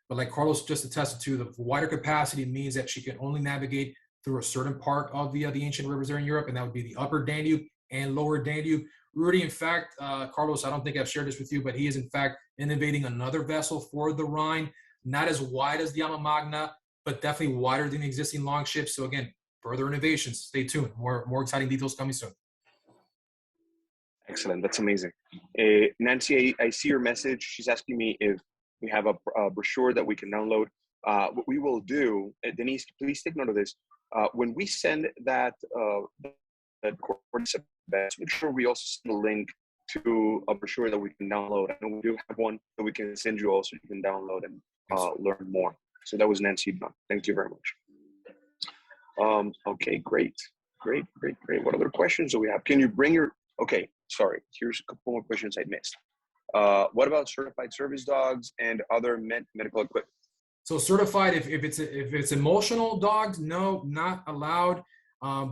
But like Carlos just attested to, the wider capacity means that she can only navigate through a certain part of the ancient rivers there in Europe, and that would be the upper Danube and lower Danube. Rudy, in fact, Carlos, I don't think I've shared this with you, but he is in fact innovating another vessel for the Rhine, not as wide as the AmaMagna, but definitely wider than the existing long ships. So again, further innovations. Stay tuned. More exciting details coming soon. Excellent. That's amazing. Nancy, I see your message. She's asking me if we have a brochure that we can download. What we will do, Denise, please take note of this. When we send that course event, make sure we also send a link to a brochure that we can download. And we do have one that we can send you also. You can download and learn more. So that was Nancy. Thank you very much. Okay, great. What other questions do we have? Can you bring your, okay, sorry. Here's a couple more questions I missed. What about certified service dogs and other medical equipment? So certified, if it's emotional dogs, no, not allowed.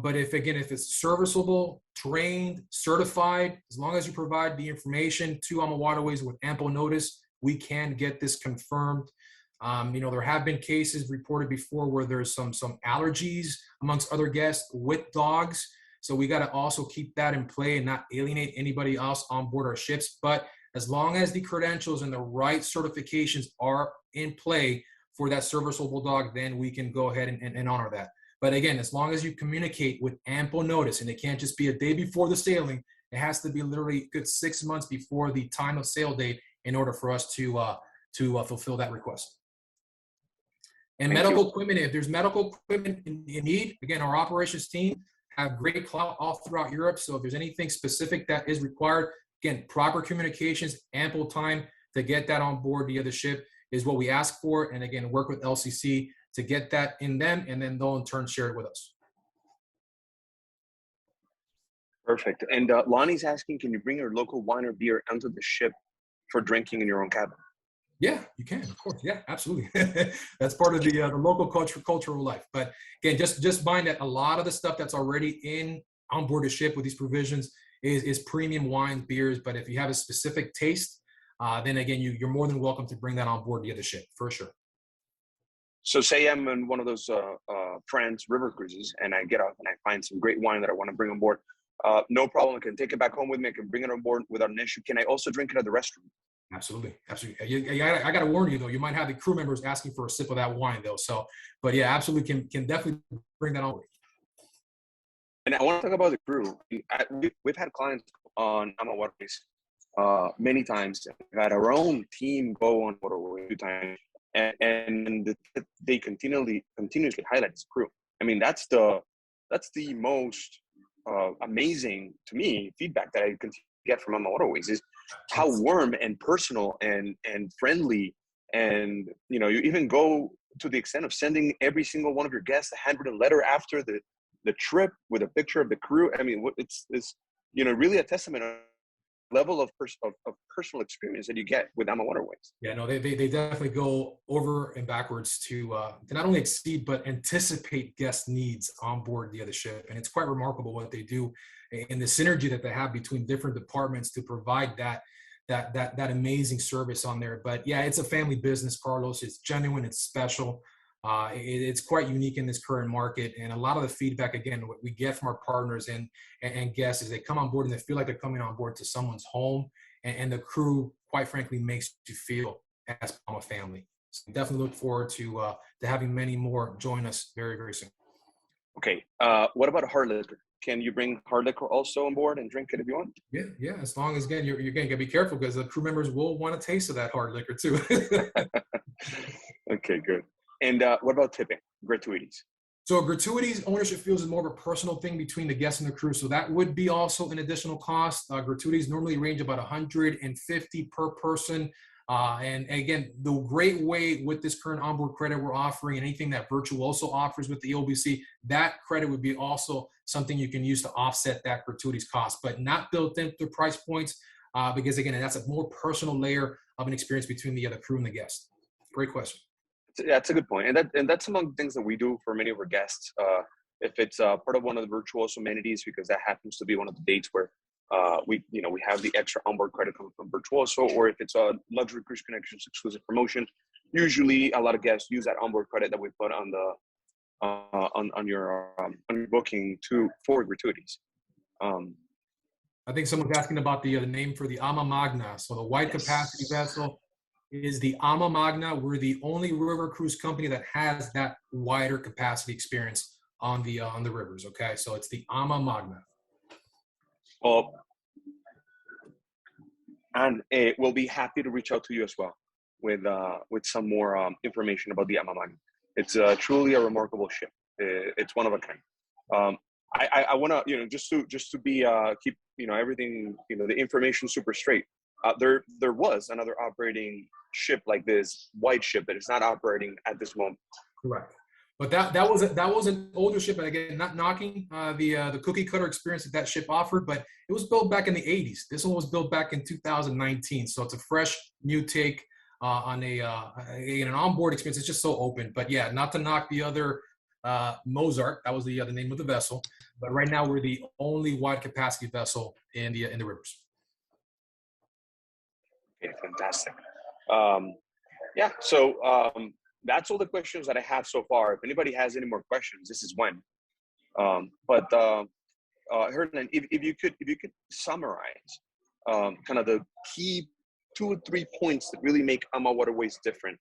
But if it's serviceable, trained, certified, as long as you provide the information to AmaWaterways with ample notice, we can get this confirmed. There have been cases reported before where there's some allergies amongst other guests with dogs. So we got to also keep that in play and not alienate anybody else on board our ships. But as long as the credentials and the right certifications are in play for that serviceable dog, then we can go ahead and honor that. But again, as long as you communicate with ample notice, and it can't just be a day before the sailing, it has to be literally a good 6 months before the time of sail date in order for us to fulfill that request. And medical equipment, if there's medical equipment in need, again, our operations team have great clout all throughout Europe. So if there's anything specific that is required, again, proper communications, ample time to get that on board the other ship is what we ask for. And again, work with LCC to get that in them, and then they'll in turn share it with us. Perfect. And Lonnie's asking, can you bring your local wine or beer onto the ship for drinking in your own cabin? Yeah, you can, of course. Yeah, absolutely. That's part of the local cultural life. But again, just mind that a lot of the stuff that's already on board the ship with these provisions is premium wines, beers. But if you have a specific taste, then again, you're more than welcome to bring that on board the other ship, for sure. So say I'm in one of those France river cruises and I get off and I find some great wine that I want to bring on board. No problem. I can take it back home with me. I can bring it on board without an issue. Can I also drink it at the restaurant? Absolutely. I got to warn you, though. You might have the crew members asking for a sip of that wine, though. So, but yeah, absolutely can definitely bring that on. And I want to talk about the crew. We've had clients on AmaWaterways many times. We've had our own team go on Waterways 2 times. And they continuously highlight this crew. I mean, that's the most amazing to me feedback that I can get from AmaWaterways is how warm and personal and friendly, and you even go to the extent of sending every single one of your guests a handwritten letter after the trip with a picture of the crew. I mean, it's really a testament of level of personal experience that you get with AmaWaterways. Yeah, no, they definitely go over and backwards to not only exceed but anticipate guest needs on board the other ship, and it's quite remarkable what they do and the synergy that they have between different departments to provide that amazing service on there. But yeah, it's a family business, Carlos. It's genuine. It's special. It's quite unique in this current market, and a lot of the feedback, again, what we get from our partners and guests is they come on board and they feel like they're coming on board to someone's home, and the crew, quite frankly, makes you feel as a family. So definitely look forward to having many more join us very, very soon. Okay, what about hard liquor? Can you bring hard liquor also on board and drink it if you want? Yeah. As long as, again, you're going to be careful because the crew members will want a taste of that hard liquor too. Okay, good. And what about tipping, gratuities? So gratuities, ownership feels is more of a personal thing between the guests and the crew. So that would be also an additional cost. Gratuities normally range about $150 per person. And again, the great way with this current onboard credit we're offering, and anything that Virtuoso offers with the OBC, that credit would be also something you can use to offset that gratuities cost, but not built into the price points because, again, that's a more personal layer of an experience between the other crew and the guest. Great question. Yeah, that's a good point. And that's among the things that we do for many of our guests. If it's part of one of the Virtuoso amenities, because that happens to be one of the dates where we have the extra onboard credit coming from Virtuoso, or if it's a Luxury Cruise Connections exclusive promotion, usually a lot of guests use that onboard credit that we put on the on your booking for gratuities. I think someone's asking about the name for the Ama Magna. So the wide capacity vessel is the Ama Magna. We're the only river cruise company that has that wider capacity experience on the rivers. Okay, so it's the Ama Magna. Well, and we'll be happy to reach out to you as well with some more information about the Ama Magna. It's truly a remarkable ship. It's one of a kind. I want to, just to be keep everything, the information super straight. There was another operating ship like this, white ship, that is not operating at this moment. Correct. But that was an older ship, and again, not knocking the cookie cutter experience that ship offered, but it was built back in the 80s. This one was built back in 2019, so it's a fresh new take on an onboard experience. It's just so open. But yeah, not to knock the other Mozart. That was the name of the vessel. But right now, we're the only wide capacity vessel in the rivers. Okay, fantastic. Yeah, so that's all the questions that I have so far. If anybody has any more questions, this is when. Hernan, if you could summarize kind of the key 2 or 3 points that really make AmaWaterways different,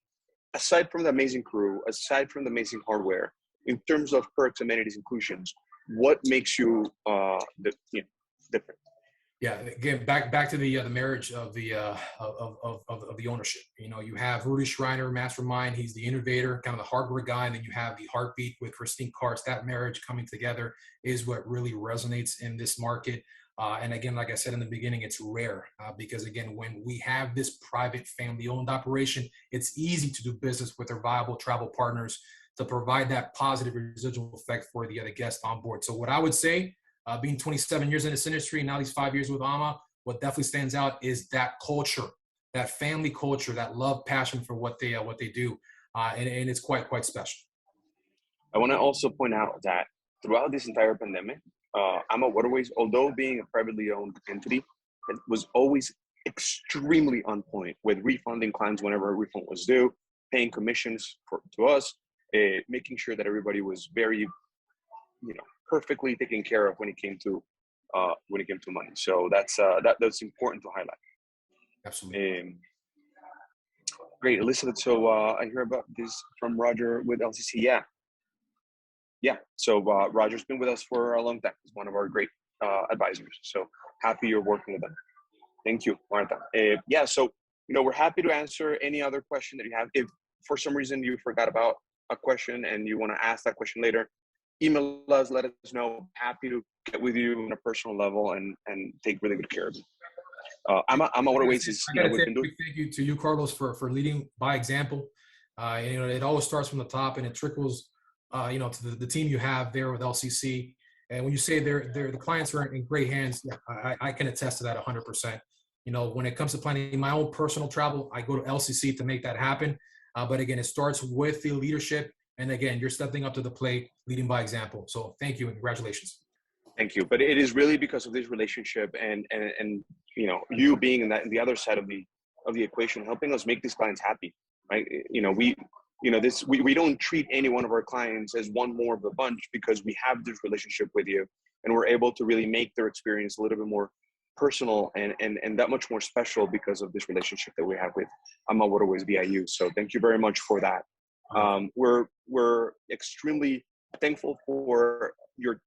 aside from the amazing crew, aside from the amazing hardware, in terms of perks, amenities, inclusions, what makes you different? Yeah, again, back to the marriage of the ownership. You know, you have Rudy Schreiner, mastermind. He's the innovator, kind of the hardware guy, and then you have the heartbeat with Christine Karts. That marriage coming together is what really resonates in this market. And again, like I said in the beginning, it's rare because again, when we have this private family-owned operation, it's easy to do business with our viable travel partners to provide that positive residual effect for the other guests on board. So what I would say, being 27 years in this industry, now these 5 years with AMA, what definitely stands out is that culture, that family culture, that love, passion for what they do, and it's quite special. I want to also point out that throughout this entire pandemic, AmaWaterways, although being a privately owned entity, it was always extremely on point with refunding clients whenever a refund was due, paying commissions to us, making sure that everybody was very, perfectly taken care of when it came to money. So that's important to highlight. Absolutely. Great, Elizabeth. So I hear about this from Roger with LCC. Yeah. So Roger's been with us for a long time. He's one of our great advisors. So happy you're working with them. Thank you, Martha. Yeah. So we're happy to answer any other question that you have. If for some reason you forgot about a question and you want to ask that question later, email us, let us know. Happy to get with you on a personal level and take really good care of you. AmaWaterways is, thank you to you, Carlos, for leading by example. It always starts from the top and it trickles, to the team you have there with LCC. And when you say the clients are in great hands, I can attest to that 100%. When it comes to planning my own personal travel, I go to LCC to make that happen. But again, it starts with the leadership. And again, you're stepping up to the plate, leading by example. So thank you and congratulations. Thank you. But it is really because of this relationship and you being in the other side of the equation, helping us make these clients happy, right? We don't treat any one of our clients as one more of the bunch because we have this relationship with you and we're able to really make their experience a little bit more personal and that much more special because of this relationship that we have with AmaWaterways VIU. So thank you very much for that. We're extremely thankful for your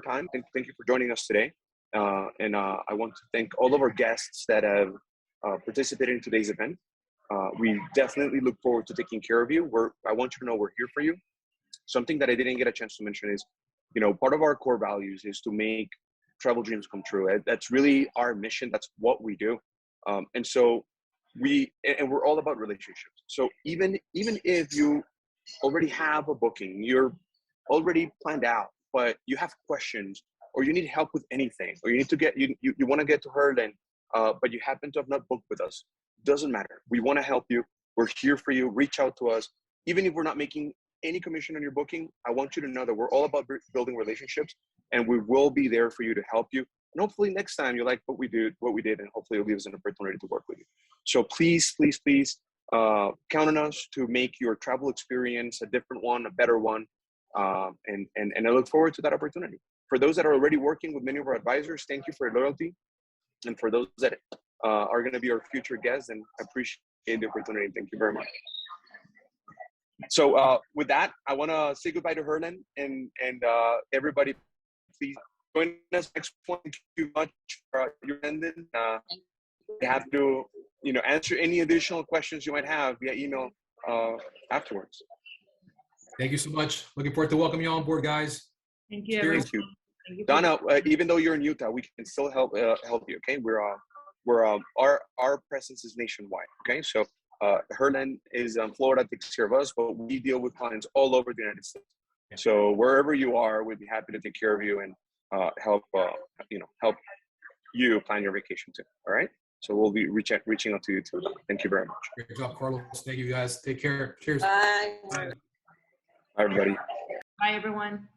time. Thank you for joining us today. And I want to thank all of our guests that have participated in today's event. We definitely look forward to taking care of you. I want you to know we're here for you. Something that I didn't get a chance to mention is, part of our core values is to make travel dreams come true. That's really our mission. That's what we do. And so we're all about relationships. So even if you already have a booking, you're already planned out, but you have questions or you need help with anything, or you need to you want to get to Herland, but you happen to have not booked with us, doesn't matter. We want to help you. We're here for you. Reach out to us. Even if we're not making any commission on your booking, I want you to know that we're all about building relationships and we will be there for you to help you. And hopefully next time you like what we did, and hopefully it'll give us an opportunity to work with you. So please, count on us to make your travel experience a different one, a better one. And I look forward to that opportunity. For those that are already working with many of our advisors, thank you for your loyalty. And for those that are going to be our future guests, and I appreciate the opportunity. Thank you very much. So with that, I want to say goodbye to Hernan and everybody. Please join us next one. Thank you much for your attendance. You have to, answer any additional questions you might have via email afterwards. Thank you so much. Looking forward to welcoming you on board, guys. Thank you. Thank you. Donna, even though you're in Utah, we can still help you. Okay, our presence is nationwide. Okay, so Hernan is in Florida, takes care of us, but we deal with clients all over the United States. Yeah. So wherever you are, we'd be happy to take care of you and help you plan your vacation too. All right. So we'll be reaching out to you too. Thank you very much. Great job, Carlos. Thank you guys. Take care. Cheers. Bye. Bye, everybody. Bye, everyone.